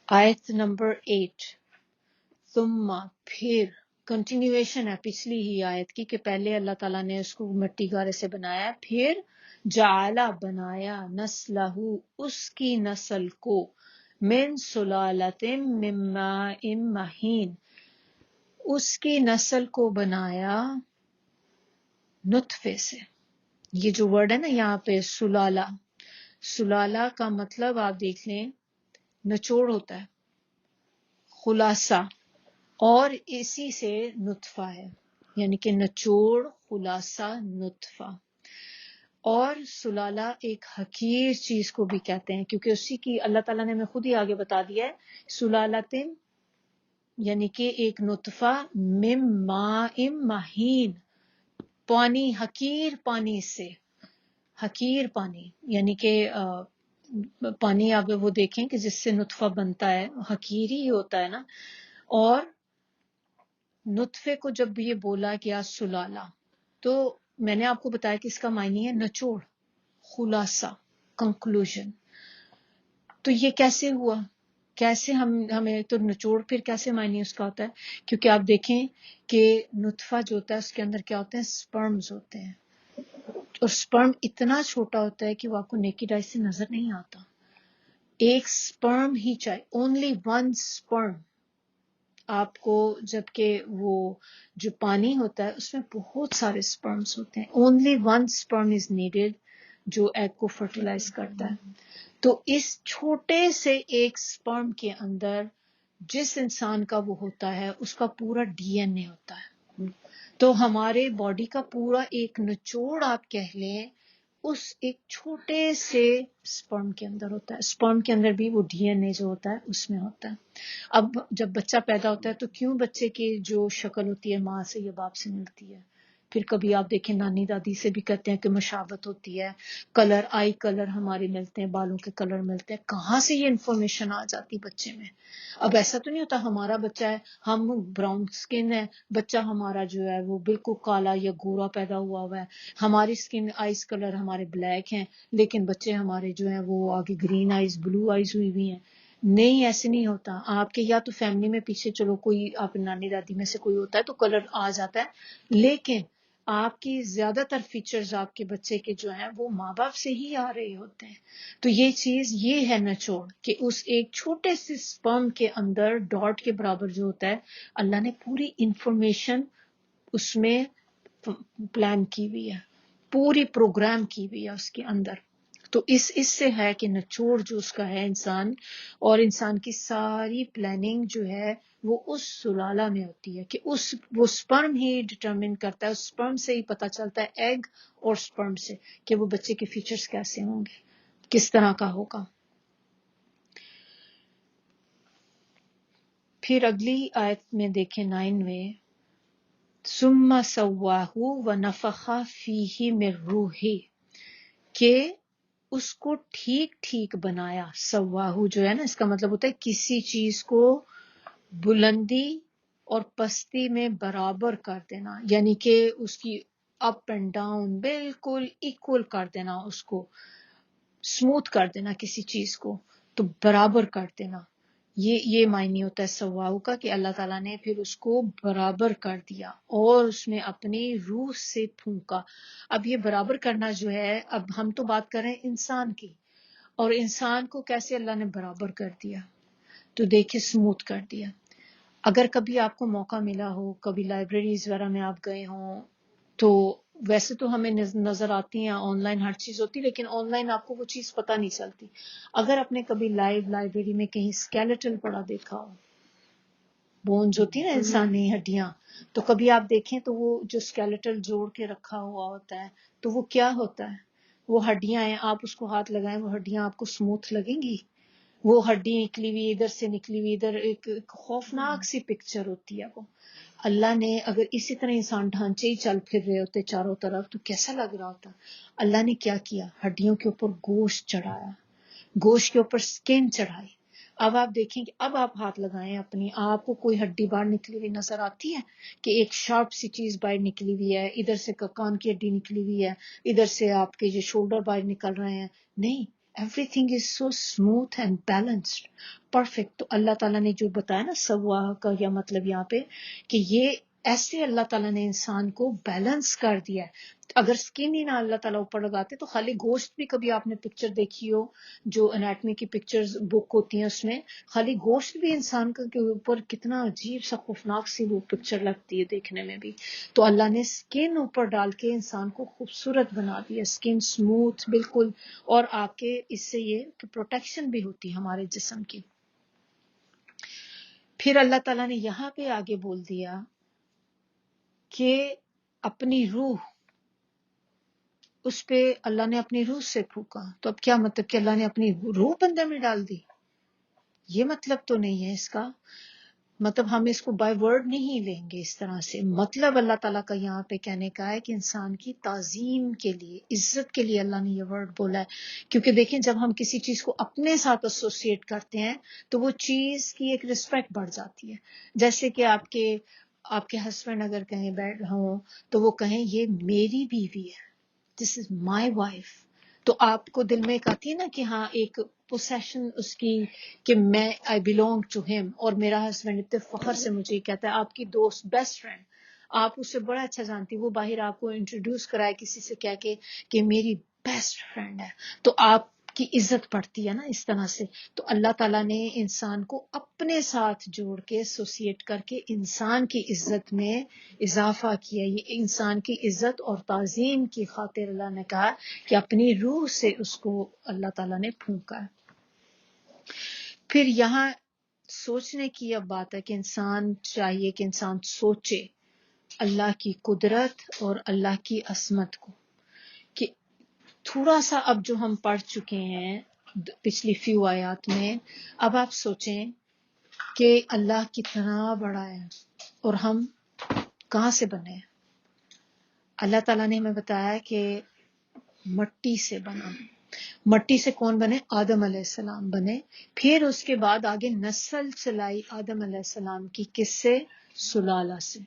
Speaker 1: آیت نمبر 8، ثم، پھر، کنٹینیویشن ہے پچھلی ہی آیت کی کہ پہلے اللہ تعالیٰ نے اس کو مٹی گارے سے بنایا، پھر جعلا، بنایا، نسلہ، اس کی نسل کو، من سلالت من ماء مہین، اس کی نسل کو بنایا نطفے سے. یہ جو ورڈ ہے نا یہاں پہ سلالہ، سلالہ کا مطلب آپ دیکھ لیں نچوڑ ہوتا ہے، خلاصہ، اور اسی سے نطفہ ہے، یعنی کہ نچوڑ، خلاصہ، نطفہ. اور سلالہ ایک حقیر چیز کو بھی کہتے ہیں کیونکہ اسی کی اللہ تعالیٰ نے ہمیں خود ہی آگے بتا دیا ہے، سلالتن یعنی کہ ایک نطفہ، من ماء مہین، پانی، حقیر پانی سے. حقیر پانی یعنی کہ پانی آپ وہ دیکھیں کہ جس سے نطفہ بنتا ہے حقیر ہی ہوتا ہے نا. اور نطفے کو جب بھی یہ بولا گیا سلالہ، تو میں نے آپ کو بتایا کہ اس کا معنی ہے نچوڑ، خلاصہ، کنکلوژن. تو یہ کیسے ہوا کیسے ہمیں تو نچوڑ پھر کیسے معنی اس کا ہوتا ہے؟ کیونکہ آپ دیکھیں کہ نطفہ جو ہوتا ہے اس کے اندر کیا ہوتے ہیں؟ سپرمز ہوتے ہیں، اور سپرم اتنا چھوٹا ہوتا ہے کہ وہ آپ کو نیکڈ آئی سے نظر نہیں آتا. ایک سپرم ہی چاہیے، اونلی ون سپرم آپ کو، جبکہ وہ جو پانی ہوتا ہے اس میں بہت سارے سپرمز ہوتے ہیں. Only one sperm is needed جو ایگ کو فرٹیلائز کرتا ہے. تو اس چھوٹے سے ایک سپرم کے اندر جس انسان کا وہ ہوتا ہے اس کا پورا ڈی این اے ہوتا ہے. تو ہمارے باڈی کا پورا ایک نچوڑ آپ کہہ لیں اس ایک چھوٹے سے سپرم کے اندر ہوتا ہے. سپرم کے اندر بھی وہ ڈی این اے جو ہوتا ہے اس میں ہوتا ہے. اب جب بچہ پیدا ہوتا ہے تو کیوں بچے کی جو شکل ہوتی ہے ماں سے یا باپ سے ملتی ہے؟ پھر کبھی آپ دیکھیں نانی دادی سے بھی کہتے ہیں کہ مشابت ہوتی ہے، کلر، آئی کلر ہمارے ملتے ہیں، بالوں کے کلر ملتے ہیں. کہاں سے یہ انفارمیشن آ جاتی بچے میں؟ اب ایسا تو نہیں ہوتا ہمارا بچہ ہے، ہم براؤن سکن ہے، بچہ ہمارا جو ہے وہ بالکل کالا یا گورا پیدا ہوا ہے، ہماری سکن آئیز کلر ہمارے بلیک ہیں، لیکن بچے ہمارے جو ہیں وہ آگے گرین آئیز، بلو آئیز ہوئی ہوئی ہیں. نہیں، ایسے نہیں ہوتا. آپ کے یا تو فیملی میں پیچھے چلو کوئی آپ نانی دادی میں سے کوئی ہوتا ہے تو کلر آ جاتا ہے، لیکن آپ کی زیادہ تر فیچرز آپ کے بچے کے جو ہیں وہ ماں باپ سے ہی آ رہے ہوتے ہیں. تو یہ چیز یہ ہے نچوڑ کہ اس ایک چھوٹے سے سپرم کے اندر ڈاٹ کے برابر جو ہوتا ہے اللہ نے پوری انفارمیشن اس میں پلان کی ہوئی ہے، پوری پروگرام کی ہوئی ہے اس کے اندر. تو اس سے ہے کہ نچوڑ جو اس کا ہے انسان، اور انسان کی ساری پلاننگ جو ہے وہ اس سلالہ میں ہوتی ہے کہ وہ سپرم ہی ڈٹرمن کرتا ہے، اس سپرم سے ہی پتہ چلتا ہے، ایگ اور سپرم سے، کہ وہ بچے کے فیچرز کیسے ہوں گے، کس طرح کا ہوگا. پھر اگلی آیت میں دیکھیں 9 ثم سواہ ونفخ فیہ من روحہ، کہ اس کو ٹھیک ٹھیک بنایا. سواہو جو ہے نا اس کا مطلب ہوتا ہے کسی چیز کو بلندی اور پستی میں برابر کر دینا، یعنی کہ اس کی اپ اینڈ ڈاؤن بالکل ایکول کر دینا، اس کو سموتھ کر دینا کسی چیز کو، تو برابر کر دینا. یہ معنی ہوتا ہے سواہو کا کہ اللہ تعالیٰ نے پھر اس کو برابر کر دیا اور اس میں اپنی روح سے پھونکا. اب یہ برابر کرنا جو ہے، اب ہم تو بات کر رہے ہیں انسان کی، اور انسان کو کیسے اللہ نے برابر کر دیا؟ تو دیکھیں سموتھ کر دیا. اگر کبھی آپ کو موقع ملا ہو، کبھی لائبریریز وغیرہ میں آپ گئے ہوں، تو ویسے تو ہمیں نظر آتی ہیں آن لائن ہر چیز ہوتی، لیکن آن لائن آپ کو وہ چیز پتہ نہیں چلتی. اگر آپ نے کبھی لائیو لائبریری میں کہیں اسکیلیٹل پڑا دیکھا ہو، بونز ہوتی ہیں نا انسانی ہڈیاں، تو کبھی آپ دیکھیں تو وہ جو اسکیلیٹل جوڑ کے رکھا ہوا ہوتا ہے تو وہ کیا ہوتا ہے؟ وہ ہڈیاں ہیں، آپ اس کو ہاتھ لگائیں وہ ہڈیاں آپ کو سموتھ لگیں گی؟ وہ ہڈی نکلی ہوئی ادھر سے نکلی ہوئی ادھر، ایک خوفناک سی پکچر ہوتی ہے وہ. اللہ نے اگر اسی طرح انسان ڈھانچے ہی چل پھر رہے ہوتے چاروں طرف تو کیسا لگ رہا ہوتا؟ اللہ نے کیا کیا؟ ہڈیوں کے اوپر گوشت چڑھایا، گوشت کے اوپر سکن چڑھائی. اب آپ دیکھیں کہ اب آپ ہاتھ لگائیں اپنی، آپ کو کوئی ہڈی باہر نکلی ہوئی نظر آتی ہے کہ ایک شارپ سی چیز باہر نکلی ہوئی ہے، ادھر سے کان کی ہڈی نکلی ہوئی ہے، ادھر سے آپ کے جو شولڈر باہر نکل رہے ہیں؟ نہیں، every thing is so smooth and balanced, perfect. تو اللہ تعالیٰ نے جو بتایا نا سواہ کا یا مطلب یہاں پہ کہ یہ ایسے اللہ تعالیٰ نے انسان کو بیلنس کر دیا ہے. اگر سکن ہی نہ اللہ تعالیٰ اوپر لگاتے تو خالی گوشت بھی، کبھی آپ نے پکچر دیکھی ہو جو انیٹمی کی پکچرز بک ہوتی ہیں اس میں خالی گوشت بھی انسان کے اوپر کتنا عجیب سا خوفناک سی وہ پکچر لگتی ہے دیکھنے میں بھی. تو اللہ نے سکن اوپر ڈال کے انسان کو خوبصورت بنا دیا، سکن سموتھ بالکل، اور آپ کے اس سے یہ کہ پروٹیکشن بھی ہوتی ہے ہمارے جسم کی. پھر اللہ تعالیٰ نے یہاں پہ آگے بول دیا کہ اپنی روح، اس پہ اللہ نے اپنی روح سے پھونکا. تو اب کیا مطلب کہ اللہ نے اپنی روح بندے میں ڈال دی؟ یہ مطلب تو نہیں ہے اس کا. مطلب ہم اس کو بائی ورڈ نہیں لیں گے اس طرح سے. مطلب اللہ تعالیٰ کا یہاں پہ کہنے کا ہے کہ انسان کی تعظیم کے لیے، عزت کے لیے اللہ نے یہ ورڈ بولا ہے. کیونکہ دیکھیں جب ہم کسی چیز کو اپنے ساتھ ایسوسیٹ کرتے ہیں تو وہ چیز کی ایک رسپیکٹ بڑھ جاتی ہے. جیسے کہ آپ کے ہسبینڈ اگر کہیں بیٹھ ہوں تو وہ کہیں یہ میری بیوی ہے، دس از مائی وائف. تو آپ کو دل میں ایک آتی ہے نا کہ ہاں ایک پوسیشن اس کی کہ میں آئی بیلونگ ٹو ہم، اور میرا ہسبینڈ اتنے فخر سے مجھے کہتا ہے آپ کی دوست بیسٹ فرینڈ، آپ اسے بڑا اچھا جانتی، وہ باہر آپ کو انٹروڈیوس کرائے کسی سے کہہ کے کہ میری بیسٹ فرینڈ ہے، تو آپ کی عزت پڑتی ہے نا اس طرح سے. تو اللہ تعالیٰ نے انسان کو اپنے ساتھ جوڑ کے ایسوسیٹ کر کے انسان کی عزت میں اضافہ کیا. یہ انسان کی عزت اور تعظیم کی خاطر اللہ نے کہا کہ اپنی روح سے اس کو اللہ تعالیٰ نے پھونکا. پھر یہاں سوچنے کی اب بات ہے کہ انسان چاہیے کہ انسان سوچے اللہ کی قدرت اور اللہ کی عظمت کو، کہ تھوڑا سا اب جو ہم پڑھ چکے ہیں پچھلی فیو آیات میں، اب آپ سوچیں کہ اللہ کتنا بڑا ہے اور ہم کہاں سے بنے ہیں. اللہ تعالیٰ نے ہمیں بتایا کہ مٹی سے بنا. مٹی سے کون بنے؟ آدم علیہ السلام بنے. پھر اس کے بعد آگے نسل چلائی آدم علیہ السلام کی، کس سے؟ سلالہ سے.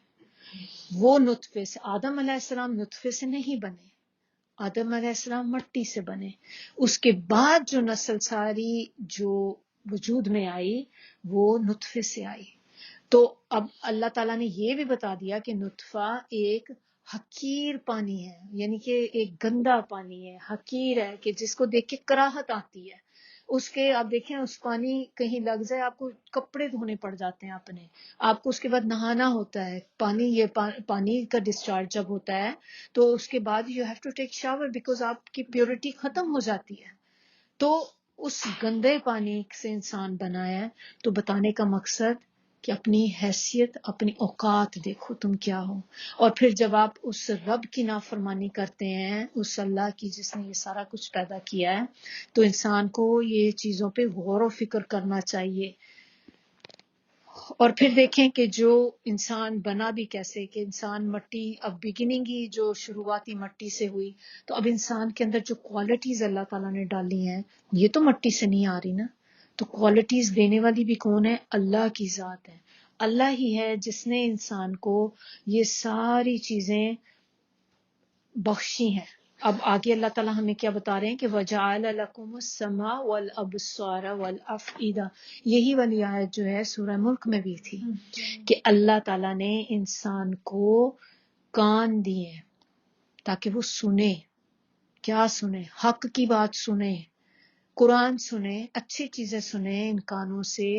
Speaker 1: وہ نطفے سے، آدم علیہ السلام نطفے سے نہیں بنے، آدم علیہ السلام مٹی سے بنے. اس کے بعد جو نسل ساری جو وجود میں آئی وہ نطفے سے آئی. تو اب اللہ تعالیٰ نے یہ بھی بتا دیا کہ نطفہ ایک حقیر پانی ہے، یعنی کہ ایک گندا پانی ہے، حقیر ہے، کہ جس کو دیکھ کے کراہت آتی ہے. اس کے آپ دیکھیں اس پانی کہیں لگ جائے آپ کو کپڑے دھونے پڑ جاتے ہیں اپنے، آپ کو اس کے بعد نہانا ہوتا ہے. پانی یہ پانی کا ڈسچارج جب ہوتا ہے تو اس کے بعد you have to take shower because آپ کی پیورٹی ختم ہو جاتی ہے. تو اس گندے پانی سے انسان بنا ہے. تو بتانے کا مقصد کہ اپنی حیثیت، اپنی اوقات دیکھو تم کیا ہو. اور پھر جب آپ اس رب کی نافرمانی کرتے ہیں، اس اللہ کی جس نے یہ سارا کچھ پیدا کیا ہے، تو انسان کو یہ چیزوں پہ غور و فکر کرنا چاہیے. اور پھر دیکھیں کہ جو انسان بنا بھی کیسے، کہ انسان مٹی، اب بگننگ ہی جو شروعاتی مٹی سے ہوئی، تو اب انسان کے اندر جو کوالٹیز اللہ تعالیٰ نے ڈالی ہیں یہ تو مٹی سے نہیں آ رہی نا. تو کوالٹیز دینے والی بھی کون ہے؟ اللہ کی ذات ہے. اللہ ہی ہے جس نے انسان کو یہ ساری چیزیں بخشی ہیں. اب آگے اللہ تعالیٰ ہمیں کیا بتا رہے ہیں کہ وَجَعَلَ لَكُمُ السَّمْعَ وَالْأَبْصَارَ وَالْأَفْئِدَةَ. یہی والی آیت جو ہے سورہ ملک میں بھی تھی کہ اللہ تعالیٰ نے انسان کو کان دیے تاکہ وہ سنے. کیا سنے؟ حق کی بات سنے، قرآن سنے، اچھی چیزیں سنے ان کانوں سے،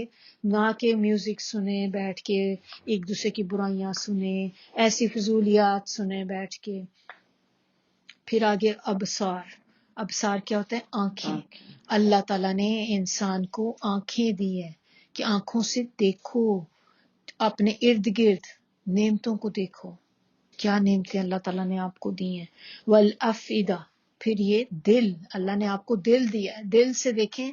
Speaker 1: نہ کہ میوزک سنے بیٹھ کے، ایک دوسرے کی برائیاں سنے، ایسی فضولیات سنے بیٹھ کے. پھر آگے ابصار. ابصار کیا ہوتا ہے؟ آنکھیں. اللہ تعالیٰ نے انسان کو آنکھیں دی ہے کہ آنکھوں سے دیکھو، اپنے ارد گرد نعمتوں کو دیکھو. کیا نعمتیں اللہ تعالیٰ نے آپ کو دی ہیں. والافئدہ. پھر یہ دل، اللہ نے آپ کو دل دیا ہے. دل سے دیکھیں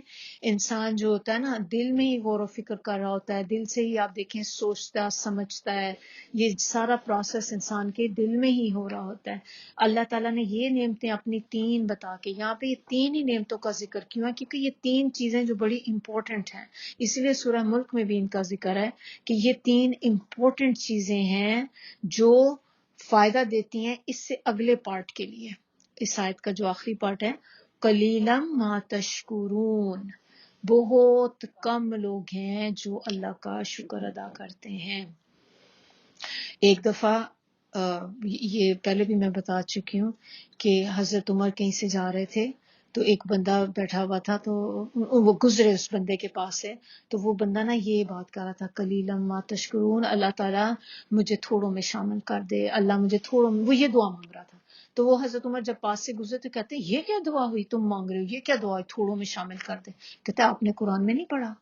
Speaker 1: انسان جو ہوتا ہے نا، دل میں ہی غور و فکر کر رہا ہوتا ہے، دل سے ہی آپ دیکھیں سوچتا سمجھتا ہے. یہ سارا پروسیس انسان کے دل میں ہی ہو رہا ہوتا ہے. اللہ تعالیٰ نے یہ نعمتیں اپنی تین بتا کے، یہاں پہ یہ تین ہی نعمتوں کا ذکر کیوں ہے؟ کیونکہ یہ تین چیزیں جو بڑی امپورٹنٹ ہیں، اس لیے سورہ ملک میں بھی ان کا ذکر ہے کہ یہ تین امپورٹنٹ چیزیں ہیں جو فائدہ دیتی ہیں اس سے اگلے پارٹ کے لیے. اس آیت کا جو آخری پارٹ ہے، قلیلا ما تشکرون، بہت کم لوگ ہیں جو اللہ کا شکر ادا کرتے ہیں. ایک دفعہ یہ پہلے بھی میں بتا چکی ہوں کہ حضرت عمر کہیں سے جا رہے تھے تو ایک بندہ بیٹھا ہوا تھا، تو وہ گزرے اس بندے کے پاس سے، تو وہ بندہ نا یہ بات کر رہا تھا، قلیلا ما تشکرون، اللہ تعالیٰ مجھے تھوڑوں میں شامل کر دے، اللہ مجھے تھوڑوں میں، وہ یہ دعا مانگ رہا تھا. تو وہ حضرت عمر جب پاس سے گزرے تو کہتے ہیں یہ کیا دعا ہوئی تم مانگ رہے ہو، یہ کیا دعا ہے تھوڑوں میں شامل کر دے. کہتے ہیں آپ نے قرآن میں نہیں پڑھا؟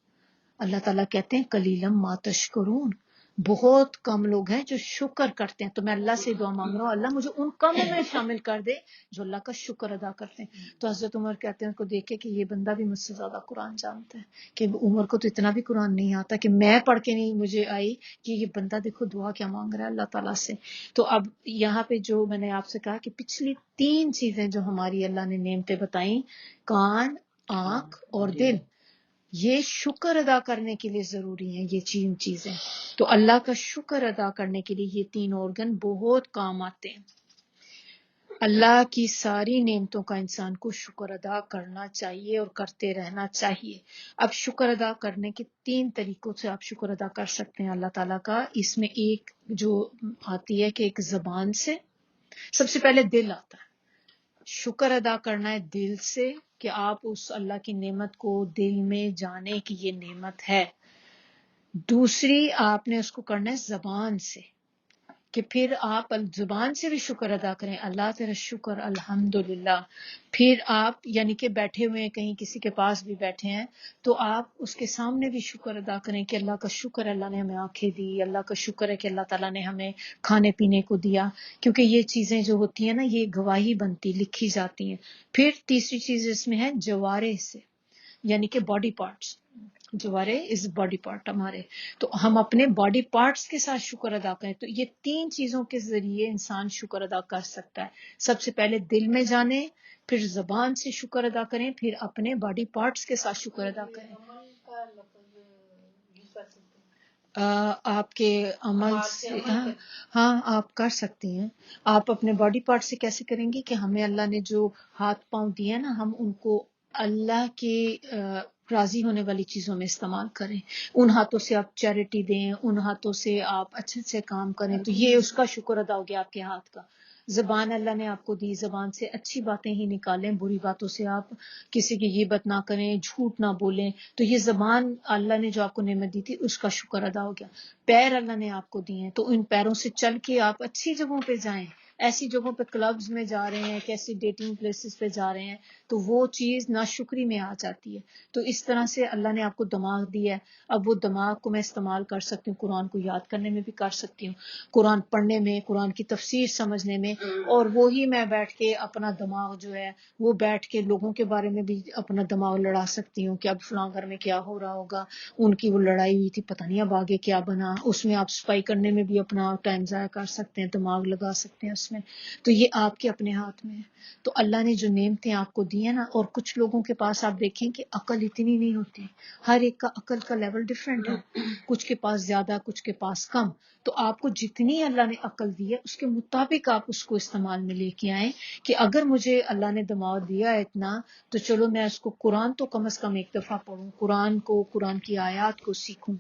Speaker 1: اللہ تعالیٰ کہتے ہیں قلیلا ما تشکرون، بہت کم لوگ ہیں جو شکر کرتے ہیں. تو میں اللہ سے دعا مانگ رہا ہوں، اللہ مجھے ان کم میں شامل کر دے جو اللہ کا شکر ادا کرتے ہیں. تو حضرت عمر کہتے ہیں ان کو دیکھے کہ یہ بندہ بھی مجھ سے زیادہ قرآن جانتا ہے، کہ عمر کو تو اتنا بھی قرآن نہیں آتا کہ میں پڑھ کے نہیں مجھے آئی کہ یہ بندہ دیکھو دعا کیا مانگ رہا ہے اللہ تعالیٰ سے. تو اب یہاں پہ جو میں نے آپ سے کہا کہ پچھلی تین چیزیں جو ہماری اللہ نے نعمتیں بتائیں، کان، آنکھ اور دل، یہ شکر ادا کرنے کے لیے ضروری ہیں یہ تین چیزیں. تو اللہ کا شکر ادا کرنے کے لیے یہ تین آرگن بہت کام آتے ہیں. اللہ کی ساری نعمتوں کا انسان کو شکر ادا کرنا چاہیے اور کرتے رہنا چاہیے۔ اب شکر ادا کرنے کے 3 طریقوں سے آپ شکر ادا کر سکتے ہیں اللہ تعالیٰ کا۔ اس میں ایک جو آتی ہے کہ ایک زبان سے، سب سے پہلے دل آتا ہے، شکر ادا کرنا ہے دل سے کہ آپ اس اللہ کی نعمت کو دل میں جانے کہ یہ نعمت ہے۔ دوسری آپ نے اس کو کرنا ہے زبان سے، کہ پھر آپ زبان سے بھی شکر ادا کریں، اللہ تیرا شکر الحمدللہ۔ پھر آپ یعنی کہ بیٹھے ہوئے ہیں کہیں کسی کے پاس بھی بیٹھے ہیں تو آپ اس کے سامنے بھی شکر ادا کریں کہ اللہ کا شکر اللہ نے ہمیں آنکھیں دی، اللہ کا شکر ہے کہ اللہ تعالیٰ نے ہمیں کھانے پینے کو دیا، کیونکہ یہ چیزیں جو ہوتی ہیں نا یہ گواہی بنتی لکھی جاتی ہیں۔ پھر تیسری چیز اس میں ہے جوارے سے، یعنی کہ باڈی پارٹس، جوارے از باڈی پارٹ ہمارے، تو ہم اپنے باڈی پارٹس کے ساتھ شکر ادا کریں۔ تو یہ 3 چیزوں کے ذریعے انسان شکر ادا کر سکتا ہے۔ سب سے پہلے دل میں جانیں، پھر زبان سے شکر ادا کریں، پھر اپنے باڈی پارٹس کے ساتھ شکر ادا کریں۔ آپ کے عمل سے ہاں آپ کر سکتی ہیں۔ آپ اپنے باڈی پارٹ سے کیسے کریں گی کہ ہمیں اللہ نے جو ہاتھ پاؤں دیے نا ہم ان کو اللہ کے راضی ہونے والی چیزوں میں استعمال کریں۔ ان ہاتھوں سے آپ چیریٹی دیں، ان ہاتھوں سے آپ اچھے اچھے کام کریں، تو یہ اس کا شکر ادا ہو گیا آپ کے ہاتھ کا۔ زبان اللہ نے آپ کو دی، زبان سے اچھی باتیں ہی نکالیں، بری باتوں سے آپ کسی کی غیبت نہ کریں، جھوٹ نہ بولیں۔ تو یہ زبان اللہ نے جو آپ کو نعمت دی تھی اس کا شکر ادا ہو گیا۔ پیر اللہ نے آپ کو دیے ہیں تو ان پیروں سے چل کے آپ اچھی جگہوں پہ جائیں، ایسی جگہوں پہ کلبز میں جا رہے ہیں، کیسی ڈیٹنگ پلیسز پہ جا رہے ہیں تو وہ چیز ناشکری میں آ جاتی ہے۔ تو اس طرح سے اللہ نے آپ کو دماغ دیا ہے، اب وہ دماغ کو میں استعمال کر سکتی ہوں، قرآن کو یاد کرنے میں بھی کر سکتی ہوں، قرآن پڑھنے میں، قرآن کی تفسیر سمجھنے میں، اور وہی میں بیٹھ کے اپنا دماغ جو ہے وہ بیٹھ کے لوگوں کے بارے میں بھی اپنا دماغ لڑا سکتی ہوں کہ اب فلاں گھر میں کیا ہو رہا ہوگا، ان کی وہ لڑائی ہوئی تھی پتہ نہیں اب آگے کیا بنا، اس میں آپ سپائی کرنے میں بھی اپنا ٹائم ضائع کر سکتے ہیں، دماغ لگا سکتے ہیں اس میں۔ تو یہ آپ کے اپنے ہاتھ میں ہے۔ تو اللہ نے جو نعمتیں آپ کو دی ہیں نا، اور کچھ لوگوں کے پاس آپ دیکھیں کہ عقل اتنی نہیں ہوتی، ہر ایک کا عقل کا لیول ڈیفرنٹ ہے، کچھ کے پاس زیادہ کچھ کے پاس کم۔ تو آپ کو جتنی اللہ نے عقل دی ہے اس کے مطابق آپ اس کو استعمال میں لے کے آئیں کہ اگر مجھے اللہ نے دماغ دیا ہے اتنا تو چلو میں اس کو قرآن تو کم از کم ایک دفعہ پڑھوں، قرآن کو، قرآن کی آیات کو سیکھوں۔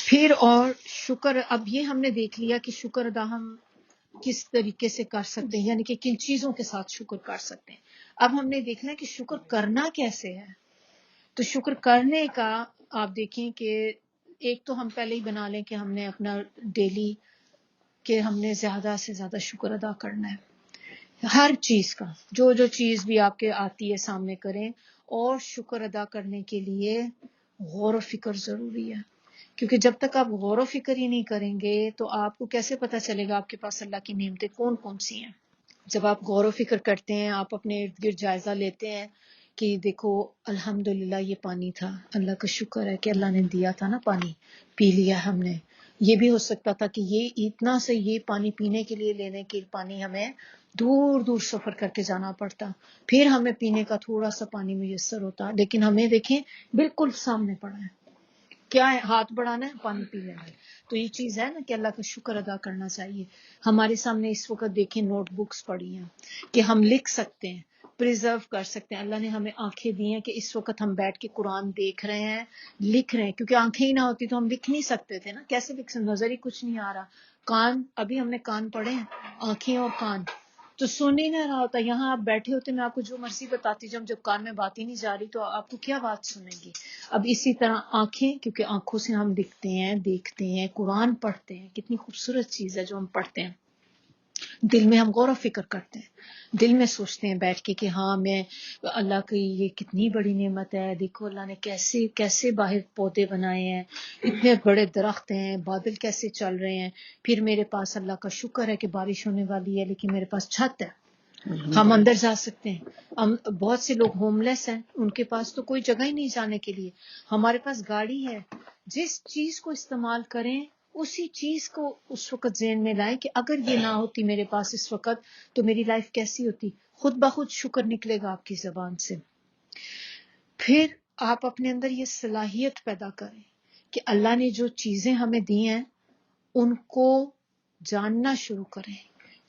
Speaker 1: پھر اور شکر، اب یہ ہم نے دیکھ لیا کہ شکر ادا ہم کس طریقے سے کر سکتے ہیں، یعنی کہ کن چیزوں کے ساتھ شکر کر سکتے ہیں۔ اب ہم نے دیکھنا ہے کہ شکر کرنا کیسے ہے۔ تو شکر کرنے کا آپ دیکھیں کہ ایک تو ہم پہلے ہی بنا لیں کہ ہم نے اپنا ڈیلی کہ ہم نے زیادہ سے زیادہ شکر ادا کرنا ہے، ہر چیز کا، جو جو چیز بھی آپ کے آتی ہے سامنے کریں۔ اور شکر ادا کرنے کے لیے غور و فکر ضروری ہے، کیونکہ جب تک آپ غور و فکر ہی نہیں کریں گے تو آپ کو کیسے پتہ چلے گا آپ کے پاس اللہ کی نعمتیں کون کون سی ہیں۔ جب آپ غور و فکر کرتے ہیں، آپ اپنے ارد گرد جائزہ لیتے ہیں کہ دیکھو الحمدللہ یہ پانی تھا، اللہ کا شکر ہے کہ اللہ نے دیا تھا نا پانی، پی لیا ہم نے۔ یہ بھی ہو سکتا تھا کہ یہ اتنا سے یہ پانی پینے کے لیے لینے کے پانی ہمیں دور دور سفر کر کے جانا پڑتا، پھر ہمیں پینے کا تھوڑا سا پانی میسر ہوتا، لیکن ہمیں دیکھیں بالکل سامنے پڑا ہے، کیا ہے، ہاتھ بڑھانا ہے پانی پی لینا ہے۔ تو یہ چیز ہے نا کہ اللہ کا شکر ادا کرنا چاہیے۔ ہمارے سامنے اس وقت دیکھیں نوٹ بکس پڑی ہیں کہ ہم لکھ سکتے ہیں، پریزرو کر سکتے ہیں۔ اللہ نے ہمیں آنکھیں دی ہیں کہ اس وقت ہم بیٹھ کے قرآن دیکھ رہے ہیں، لکھ رہے ہیں، کیونکہ آنکھیں ہی نہ ہوتی تو ہم لکھ نہیں سکتے تھے نا، کیسے لکھ سکتے، نظر ہی کچھ نہیں آ رہا۔ کان، ابھی ہم نے کان پڑھے ہیں، آنکھیں اور کان تو سن ہی نہ رہا ہوتا، یہاں آپ بیٹھے ہوتے میں آپ کو جو مرضی بتاتی جب کان میں بات ہی نہیں جا رہی تو آپ کو کیا بات سنیں گی۔ اب اسی طرح آنکھیں، کیونکہ آنکھوں سے ہم لکھتے ہیں، دیکھتے ہیں، قرآن پڑھتے ہیں، کتنی خوبصورت چیز ہے جو ہم پڑھتے ہیں۔ دل میں ہم غور و فکر کرتے ہیں، دل میں سوچتے ہیں بیٹھ کے کہ ہاں میں اللہ کی یہ کتنی بڑی نعمت ہے، دیکھو اللہ نے کیسے کیسے باہر پودے بنائے ہیں، اتنے بڑے درخت ہیں، بادل کیسے چل رہے ہیں، پھر میرے پاس اللہ کا شکر ہے کہ بارش ہونے والی ہے لیکن میرے پاس چھت ہے، ہم اندر جا سکتے ہیں۔ بہت سے لوگ ہوم لیس ہیں، ان کے پاس تو کوئی جگہ ہی نہیں جانے کے لیے، ہمارے پاس گاڑی ہے۔ جس چیز کو استعمال کریں اسی چیز کو اس وقت ذہن میں لائیں کہ اگر یہ نہ ہوتی میرے پاس اس وقت تو میری لائف کیسی ہوتی، خود بخود شکر نکلے گا آپ کی زبان سے۔ پھر آپ اپنے اندر یہ صلاحیت پیدا کریں کہ اللہ نے جو چیزیں ہمیں دی ہیں ان کو جاننا شروع کریں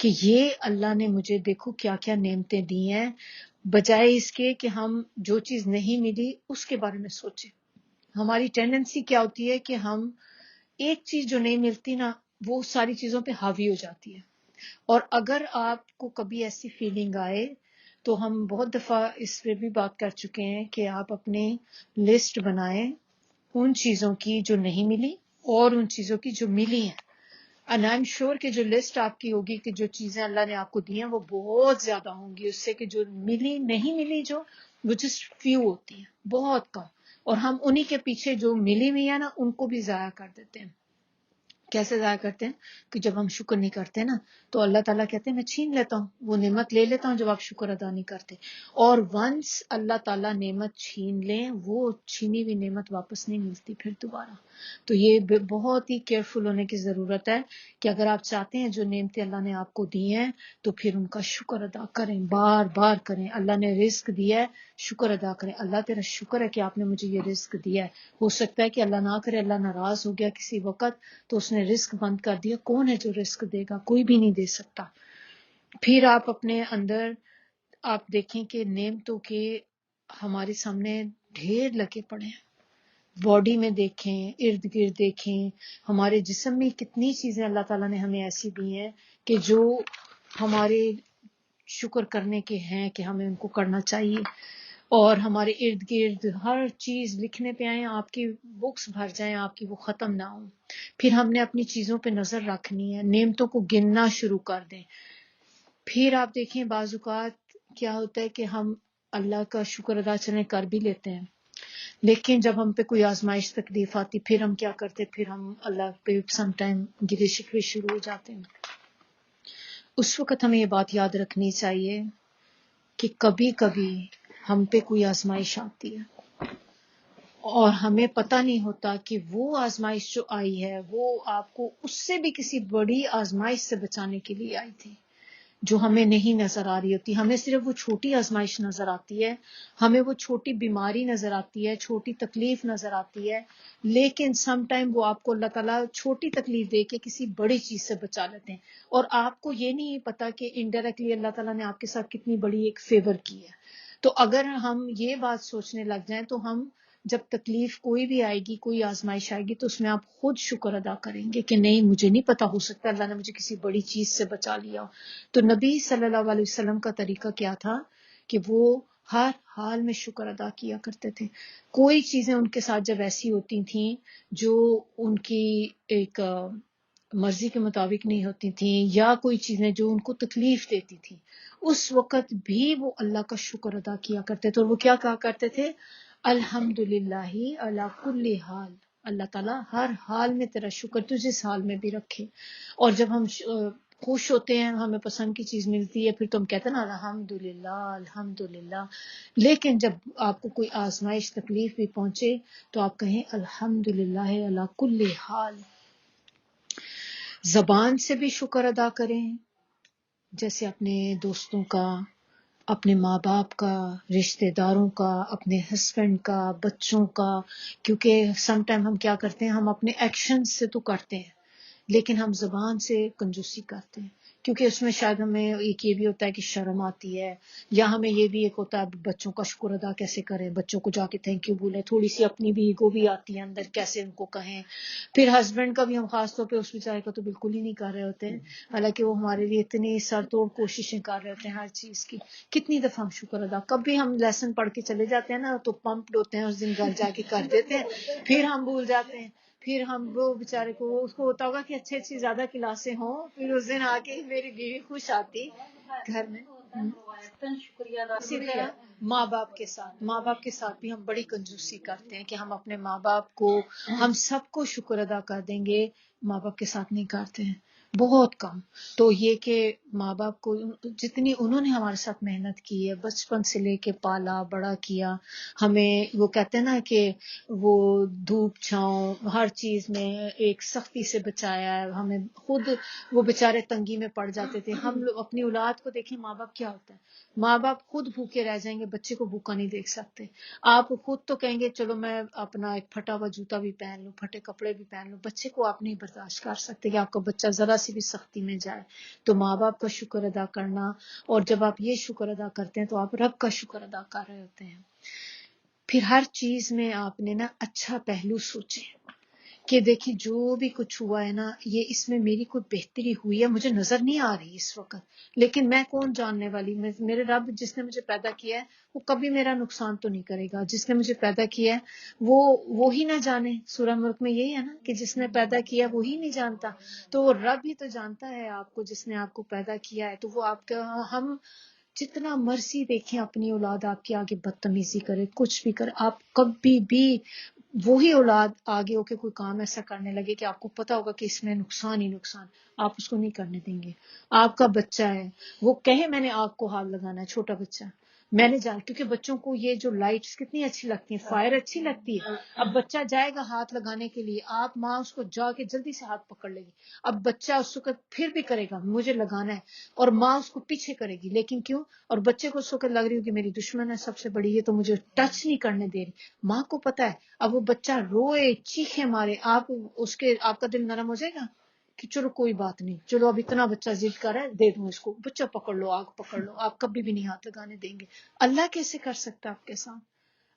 Speaker 1: کہ یہ اللہ نے مجھے دیکھو کیا کیا نعمتیں دی ہیں، بجائے اس کے کہ ہم جو چیز نہیں ملی اس کے بارے میں سوچیں۔ ہماری ٹینڈنسی کیا ہوتی ہے کہ ہم ایک چیز جو نہیں ملتی نا وہ ساری چیزوں پہ حاوی ہو جاتی ہے۔ اور اگر آپ کو کبھی ایسی فیلنگ آئے تو ہم بہت دفعہ اس پہ بھی بات کر چکے ہیں کہ آپ اپنے لسٹ بنائیں ان چیزوں کی جو نہیں ملی اور ان چیزوں کی جو ملی ہیں، اینڈ آئی ایم شیور کہ جو لسٹ آپ کی ہوگی کہ جو چیزیں اللہ نے آپ کو دی ہیں وہ بہت زیادہ ہوں گی اس سے کہ جو ملی نہیں ملی، جو وہ جسٹ فیو ہوتی ہیں، بہت کم، اور ہم انہی کے پیچھے جو ملی ہوئی ہے نا ان کو بھی ضائع کر دیتے ہیں۔ کیسے ضائع کرتے ہیں کہ جب ہم شکر نہیں کرتے نا تو اللہ تعالیٰ کہتے ہیں میں چھین لیتا ہوں، وہ نعمت لے لیتا ہوں جب آپ شکر ادا نہیں کرتے، اور ونس اللہ تعالیٰ نعمت چھین لیں وہ چھینی ہوئی نعمت واپس نہیں ملتی پھر دوبارہ۔ تو یہ بہت ہی کیئرفل ہونے کی ضرورت ہے کہ اگر آپ چاہتے ہیں جو نعمتیں اللہ نے آپ کو دی ہیں تو پھر ان کا شکر ادا کریں، بار بار کریں۔ اللہ نے رزق دیا ہے، شکر ادا کریں، اللہ تیرا شکر ہے کہ آپ نے مجھے یہ رزق دیا ہے۔ ہو سکتا ہے کہ اللہ نہ کرے اللہ ناراض ہو گیا کسی وقت تو اس نے رزق بند کر دیا، کون ہے جو رزق دے گا؟ کوئی بھی نہیں دے سکتا۔ پھر آپ اپنے اندر آپ دیکھیں کہ نعمتوں کے ہمارے سامنے ڈھیر لگے پڑے ہیں، باڈی میں دیکھیں، ارد گرد دیکھیں، ہمارے جسم میں کتنی چیزیں اللہ تعالیٰ نے ہمیں ایسی دی ہیں کہ جو ہمارے شکر کرنے کے ہیں کہ ہمیں ان کو کرنا چاہیے، اور ہمارے ارد گرد ہر چیز لکھنے پہ آئیں، آپ کی بکس بھر جائیں آپ کی، وہ ختم نہ ہوں۔ پھر ہم نے اپنی چیزوں پہ نظر رکھنی ہے، نعمتوں کو گننا شروع کر دیں۔ پھر آپ دیکھیں بعض اوقات کیا ہوتا ہے کہ ہم اللہ کا شکر ادا چلیں کر بھی لیتے ہیں، لیکن جب ہم پہ کوئی آزمائش تکلیف آتی پھر ہم کیا کرتے، پھر ہم اللہ پہ سم ٹائم گرے شکوے شروع ہو جاتے ہیں۔ اس وقت ہمیں یہ بات یاد رکھنی چاہیے کہ کبھی کبھی ہم پہ کوئی آزمائش آتی ہے اور ہمیں پتہ نہیں ہوتا کہ وہ آزمائش جو آئی ہے وہ آپ کو اس سے بھی کسی بڑی آزمائش سے بچانے کے لیے آئی تھی جو ہمیں نہیں نظر آ رہی ہوتی۔ ہمیں صرف وہ چھوٹی آزمائش نظر آتی ہے، ہمیں وہ چھوٹی بیماری نظر آتی ہے، چھوٹی تکلیف نظر آتی ہے، لیکن سم ٹائم وہ آپ کو اللہ تعالیٰ چھوٹی تکلیف دے کے کسی بڑی چیز سے بچا لیتے ہیں، اور آپ کو یہ نہیں پتا کہ انڈائریکٹلی اللہ تعالیٰ نے آپ کے ساتھ کتنی بڑی ایک فیور کی ہے۔ تو اگر ہم یہ بات سوچنے لگ جائیں تو ہم جب تکلیف کوئی بھی آئے گی، کوئی آزمائش آئے گی تو اس میں آپ خود شکر ادا کریں گے کہ نہیں مجھے نہیں پتا، ہو سکتا ہے اللہ نے مجھے کسی بڑی چیز سے بچا لیا ہو۔ تو نبی صلی اللہ علیہ وسلم کا طریقہ کیا تھا کہ وہ ہر حال میں شکر ادا کیا کرتے تھے۔ کوئی چیزیں ان کے ساتھ جب ایسی ہوتی تھیں جو ان کی ایک مرضی کے مطابق نہیں ہوتی تھیں، یا کوئی چیزیں جو ان کو تکلیف دیتی تھیں، اس وقت بھی وہ اللہ کا شکر ادا کیا کرتے تھے، اور وہ کیا کہا کرتے تھے، الحمدللہ علی کل حال، اللہ تعالیٰ ہر حال میں تیرا شکر تجھ اس حال میں بھی رکھے۔ اور جب ہم خوش ہوتے ہیں، ہمیں پسند کی چیز ملتی ہے، پھر تو ہم کہتے ہیں نا الحمدللہ الحمدللہ، لیکن جب آپ کو کوئی آزمائش تکلیف بھی پہنچے تو آپ کہیں الحمدللہ علی کل حال۔ زبان سے بھی شکر ادا کریں، جیسے اپنے دوستوں کا، اپنے ماں باپ کا، رشتہ داروں کا، اپنے ہسبینڈ کا، بچوں کا، کیونکہ سم ٹائم ہم کیا کرتے ہیں، ہم اپنے ایکشن سے تو کرتے ہیں لیکن ہم زبان سے کنجوسی کرتے ہیں، کیونکہ اس میں شاید ہمیں ایک یہ بھی ہوتا ہے کہ شرم آتی ہے، یا ہمیں یہ بھی ایک ہوتا ہے بچوں کا شکر ادا کیسے کریں، بچوں کو جا کے تھینک یو بولیں، تھوڑی سی اپنی بھی ایگو بھی آتی ہے اندر، کیسے ان کو کہیں۔ پھر ہسبینڈ کا بھی ہم خاص طور پہ اس بیچارے کا تو بالکل ہی نہیں کر رہے ہوتے ہیں، حالانکہ وہ ہمارے لیے اتنی سر توڑ کوششیں کر رہے ہوتے ہیں ہر چیز کی۔ کتنی دفعہ ہم شکر ادا، کبھی ہم لیسن پڑھ کے چلے جاتے ہیں نا تو پمپڈ ہوتے ہیں، اس دن گھر جا کے کر دیتے ہیں، پھر ہم بھول جاتے ہیں، پھر ہم وہ بیچارے کو، اس کو ہوتا ہوگا کہ اچھی زیادہ کلاسیں ہوں، پھر اس دن آ کے میری بیوی خوش آتی گھر میں۔ اسی طرح ماں باپ کے ساتھ بھی ہم بڑی کنجوسی کرتے ہیں کہ ہم اپنے ماں باپ کو، ہم سب کو شکر ادا کر دیں گے، ماں باپ کے ساتھ نہیں کرتے ہیں، بہت کم۔ تو یہ کہ ماں باپ کو جتنی انہوں نے ہمارے ساتھ محنت کی ہے، بچپن سے لے کے پالا بڑا کیا، ہمیں وہ کہتے ہیں نا کہ وہ دھوپ چھاؤں ہر چیز میں ایک سختی سے بچایا ہے ہمیں، خود وہ بیچارے تنگی میں پڑ جاتے تھے۔ ہم لوگ اپنی اولاد کو دیکھیں، ماں باپ کیا ہوتا ہے، ماں باپ خود بھوکے رہ جائیں گے، بچے کو بھوکا نہیں دیکھ سکتے۔ آپ خود تو کہیں گے چلو میں اپنا ایک پھٹا ہوا جوتا بھی پہن لوں، پھٹے کپڑے بھی پہن لوں، بچے کو آپ نہیں برداشت کر سکتے کہ آپ کا بچہ ذرا سی بھی سختی میں جائے تو ماں باپ کا شکر ادا کرنا، اور جب آپ یہ شکر ادا کرتے ہیں تو آپ رب کا شکر ادا کر رہے ہوتے ہیں۔ پھر ہر چیز میں آپ نے نا اچھا پہلو سوچے کہ دیکھیں جو بھی کچھ ہوا ہے نا، یہ اس میں میری کوئی بہتری ہوئی ہے مجھے نظر نہیں آ رہی اس وقت، لیکن میں کون جاننے والی، میرے رب جس نے مجھے پیدا کیا ہے وہ کبھی میرا نقصان تو نہیں کرے گا، جس نے مجھے پیدا کیا ہے وہی نہ جانے۔ سورہ ملک میں یہی ہے نا کہ جس نے پیدا کیا وہی نہیں جانتا، تو وہ رب ہی تو جانتا ہے آپ کو، جس نے آپ کو پیدا کیا ہے۔ تو وہ آپ کا، ہم جتنا مرضی دیکھیں اپنی اولاد آپ کے آگے بدتمیزی کرے، کچھ بھی کرے، آپ کبھی بھی وہی اولاد آگے ہو کے کوئی کام ایسا کرنے لگے کہ آپ کو پتا ہوگا کہ اس میں نقصان ہی نقصان، آپ اس کو نہیں کرنے دیں گے۔ آپ کا بچہ ہے، وہ کہے میں نے آگ کو ہاتھ لگانا ہے، چھوٹا بچہ، میں نے جان، کیونکہ بچوں کو یہ جو لائٹس کتنی اچھی لگتی ہیں، فائر اچھی لگتی ہے، اب بچہ جائے گا ہاتھ لگانے کے لیے، آپ ماں اس کو جا کے جلدی سے ہاتھ پکڑ لے گی، اب بچہ اس وقت پھر بھی کرے گا مجھے لگانا ہے، اور ماں اس کو پیچھے کرے گی، لیکن کیوں؟ اور بچے کو اس وقت لگ رہی ہوگی میری دشمن ہے سب سے بڑی، یہ تو مجھے ٹچ نہیں کرنے دے رہی، ماں کو پتا ہے۔ اب وہ بچہ روئے چیخے مارے، آپ کا دل نرم ہو جائے گا کہ چلو کوئی بات نہیں، چلو اب اتنا بچہ ضد کر رہا ہے دے دوں اس کو، بچہ پکڑ لو، آگ پکڑ لو، آپ کبھی بھی نہیں ہاتھ لگانے دیں گے۔ اللہ کیسے کر سکتا ہے آپ کے ساتھ؟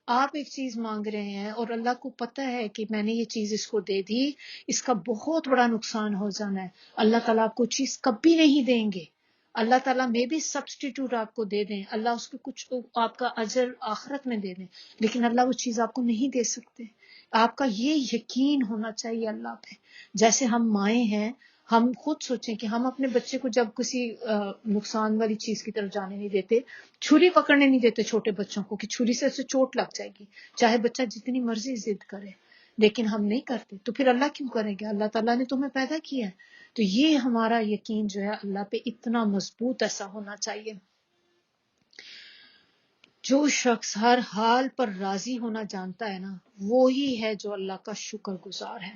Speaker 1: آپ ایک چیز مانگ رہے ہیں اور اللہ کو پتا ہے کہ میں نے یہ چیز اس کو دے دی، اس کا بہت بڑا نقصان ہو جانا ہے، اللہ تعالیٰ آپ کو چیز کبھی نہیں دیں گے۔ اللہ تعالیٰ میں بھی سبسٹیٹیوٹ آپ کو دے دیں، اللہ اس کو کچھ آپ کا اجر آخرت میں دے دیں، لیکن اللہ وہ چیز آپ کو نہیں دے سکتے۔ آپ کا یہ یقین ہونا چاہیے اللہ پہ۔ جیسے ہم مائیں ہیں، ہم خود سوچیں کہ ہم اپنے بچے کو جب کسی نقصان والی چیز کی طرف جانے نہیں دیتے، چھری پکڑنے نہیں دیتے چھوٹے بچوں کو کہ چھری سے اسے چوٹ لگ جائے گی، چاہے بچہ جتنی مرضی ضد کرے، لیکن ہم نہیں کرتے، تو پھر اللہ کیوں کریں گے؟ اللہ تعالیٰ نے تمہیں پیدا کیا ہے۔ تو یہ ہمارا یقین جو ہے اللہ پہ اتنا مضبوط ایسا ہونا چاہیے۔ جو شخص ہر حال پر راضی ہونا جانتا ہے نا، وہی ہے جو اللہ کا شکر گزار ہے۔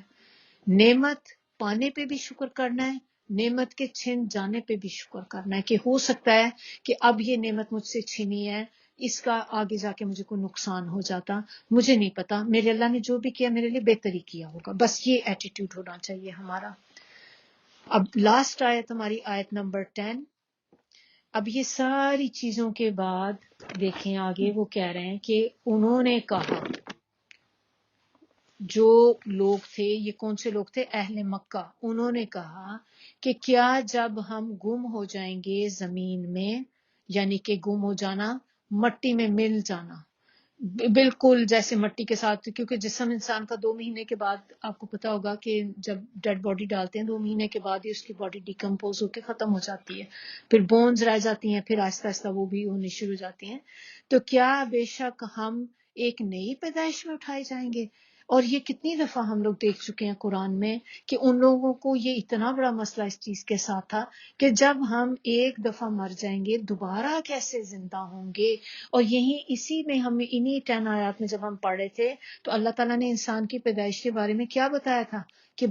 Speaker 1: نعمت پانے پہ بھی شکر کرنا ہے، نعمت کے چھن جانے پہ بھی شکر کرنا ہے، کہ ہو سکتا ہے کہ اب یہ نعمت مجھ سے چھینی ہے، اس کا آگے جا کے مجھے کوئی نقصان ہو جاتا، مجھے نہیں پتا، میرے اللہ نے جو بھی کیا میرے لیے بہتر ہی کیا ہوگا، بس یہ ایٹیٹیوڈ ہونا چاہیے ہمارا۔ اب لاسٹ آیت ہماری آیت نمبر 10۔ اب یہ ساری چیزوں کے بعد دیکھیں آگے وہ کہہ رہے ہیں کہ انہوں نے کہا، جو لوگ تھے، یہ کون سے لوگ تھے؟ اہل مکہ، انہوں نے کہا کہ کیا جب ہم گم ہو جائیں گے زمین میں، یعنی کہ گم ہو جانا، مٹی میں مل جانا، بالکل جیسے مٹی کے ساتھ، کیونکہ جسم انسان کا 2 مہینے کے بعد آپ کو پتا ہوگا کہ جب ڈیڈ باڈی ڈالتے ہیں 2 مہینے کے بعد ہی اس کی باڈی ڈیکمپوز ہو کے ختم ہو جاتی ہے، پھر بونز رہ جاتی ہیں، پھر آہستہ آہستہ وہ بھی ہونی شروع ہو جاتی ہیں۔ تو کیا بے شک ہم ایک نئی پیدائش میں اٹھائے جائیں گے؟ اور یہ کتنی دفعہ ہم لوگ دیکھ چکے ہیں قرآن میں کہ ان لوگوں کو یہ اتنا بڑا مسئلہ اس چیز کے ساتھ تھا کہ جب ہم ایک دفعہ مر جائیں گے دوبارہ کیسے زندہ ہوں گے۔ اور یہی اسی میں ہم انہی 10 آیات میں جب ہم پڑھ رہے تھے تو اللہ تعالیٰ نے انسان کی پیدائش کے بارے میں کیا بتایا تھا کہ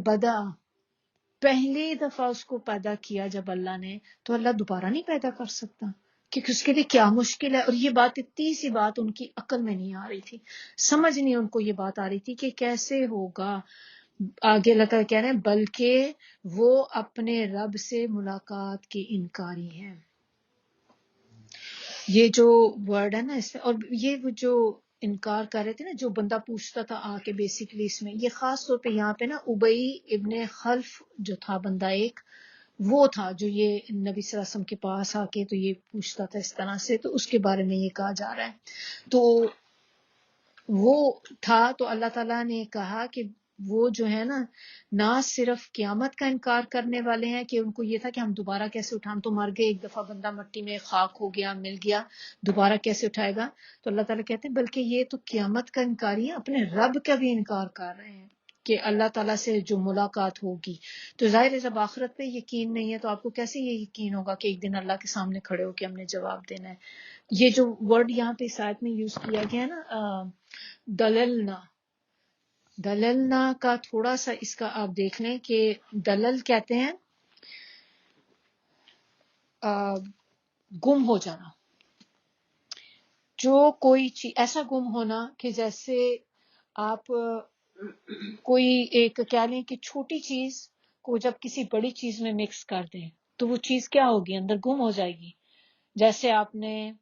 Speaker 1: پہلی دفعہ اس کو پیدا کیا جب اللہ نے، تو اللہ دوبارہ نہیں پیدا کر سکتا، کیونکہ اس کے لیے کیا مشکل ہے۔ اور یہ بات، اتنی سی بات ان کی عقل میں نہیں آ رہی تھی، سمجھ نہیں ان کو یہ بات آ رہی تھی کہ کیسے ہوگا۔ آگے اللہ تعالیٰ کہہ رہے ہیں بلکہ وہ اپنے رب سے ملاقات کے انکاری ہیں۔ یہ جو ورڈ ہے نا اس میں، اور یہ وہ جو انکار کر رہے تھے نا، جو بندہ پوچھتا تھا آ کے، بیسیکلی اس میں یہ خاص طور پہ یہاں پہ نا ابئی ابن خلف جو تھا بندہ ایک، وہ تھا جو یہ نبی صلی اللہ علیہ وسلم کے پاس آ کے تو یہ پوچھتا تھا اس طرح سے، تو اس کے بارے میں یہ کہا جا رہا ہے۔ تو وہ تھا، تو اللہ تعالیٰ نے کہا کہ وہ جو ہے نا، نہ صرف قیامت کا انکار کرنے والے ہیں کہ ان کو یہ تھا کہ ہم دوبارہ کیسے اٹھائیں، ہم تو مر گئے، ایک دفعہ بندہ مٹی میں خاک ہو گیا، مل گیا، دوبارہ کیسے اٹھائے گا؟ تو اللہ تعالیٰ کہتے ہیں بلکہ یہ تو قیامت کا انکاری ہے، اپنے رب کا بھی انکار کر رہے ہیں کہ اللہ تعالیٰ سے جو ملاقات ہوگی۔ تو ظاہر ہے جب آخرت پہ یقین نہیں ہے تو آپ کو کیسے یہ یقین ہوگا کہ ایک دن اللہ کے سامنے کھڑے ہو کے ہم نے جواب دینا ہے؟ یہ جو ورڈ یہاں پہ اس آیت میں یوز کیا گیا ہے نا، دللنا کا تھوڑا سا اس کا آپ دیکھ لیں کہ دلل کہتے ہیں گم ہو جانا، جو کوئی چیز ایسا گم ہونا کہ جیسے آپ کوئی ایک کہہ لیں کہ چھوٹی چیز کو جب کسی بڑی چیز میں مکس کر دیں تو وہ چیز کیا ہوگی؟ اندر گم ہو جائے گی. جیسے آپ نے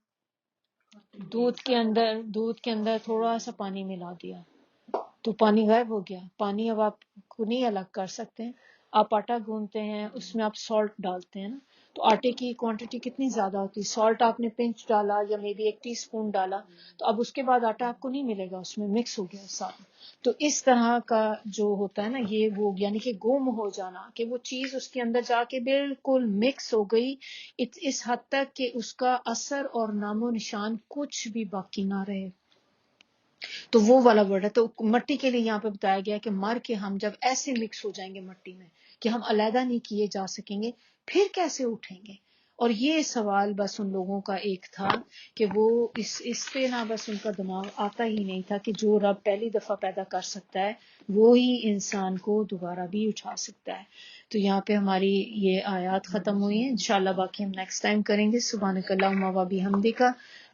Speaker 1: دودھ کے اندر تھوڑا سا پانی ملا دیا تو پانی غائب ہو گیا. پانی اب آپ کو نہیں الگ کر سکتے ہیں. آپ آٹا گوندتے ہیں، اس میں آپ سالٹ ڈالتے ہیں نا، تو آٹے کی کوانٹٹی کتنی زیادہ ہوتی ہے. سالٹ آپ نے پنچ ڈالا یا مے بی 1 ٹی اسپون ڈالا تو اب اس کے بعد آٹا آپ کو نہیں ملے گا، اس میں مکس ہو گیا سارا. تو اس طرح کا جو ہوتا ہے نا یہ وہ یعنی کہ گم ہو جانا، کہ وہ چیز اس کے اندر جا کے بالکل مکس ہو گئی اس حد تک کہ اس کا اثر اور نام و نشان کچھ بھی باقی نہ رہے. تو وہ والا ورڈ ہے. تو مٹی کے لیے یہاں پہ بتایا گیا کہ مر کے ہم جب ایسے مکس ہو جائیں گے مٹی میں کہ ہم علیحدہ نہیں کیے جا سکیں گے، پھر کیسے اٹھیں گے؟ اور یہ سوال بس ان لوگوں کا ایک تھا کہ وہ اس پہ نہ بس ان کا دماغ آتا ہی نہیں تھا کہ جو رب پہلی دفعہ پیدا کر سکتا ہے وہی انسان کو دوبارہ بھی اٹھا سکتا ہے. تو یہاں پہ ہماری یہ آیات ختم ہوئی ہیں. انشاءاللہ باقی ہم نیکسٹ ٹائم کریں گے. سبحانک اللہم و بحمدک،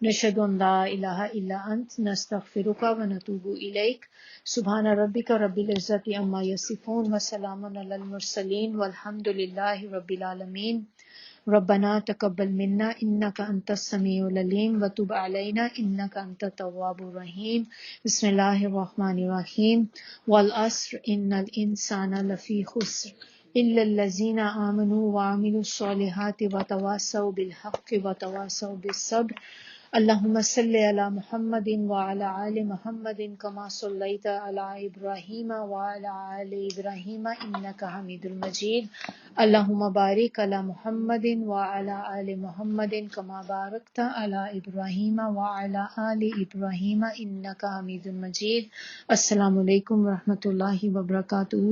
Speaker 1: نشہد ان لا الہ الا انت، نستغفرک و نتوب الیک. سبحان ربک رب العزت عما یصفون وسلام علی المرسلین والحمد للہ رب العالمین. ربنا تقبل منا انک انت السمیع العلیم وتب علینا انک انت التواب الرحیم. بسم اللہ الرحمن الرحیم. والعصر ان الانسان لفی خسر الا الذین آمنوا وعملوا الصالحات وتواصوا بالحق وتواصوا بالصبر. اللهم صل على محمد وعلى آل محمد كما صليت على إبراهيم وعلى آل إبراهيم إنك حميد مجيد. اللهم بارك على محمد وعلى آل محمد كما باركت على إبراهيم وعلى آل إبراهيم إنك حميد مجيد. السلام علیکم ورحمۃ اللہ وبرکاتہ.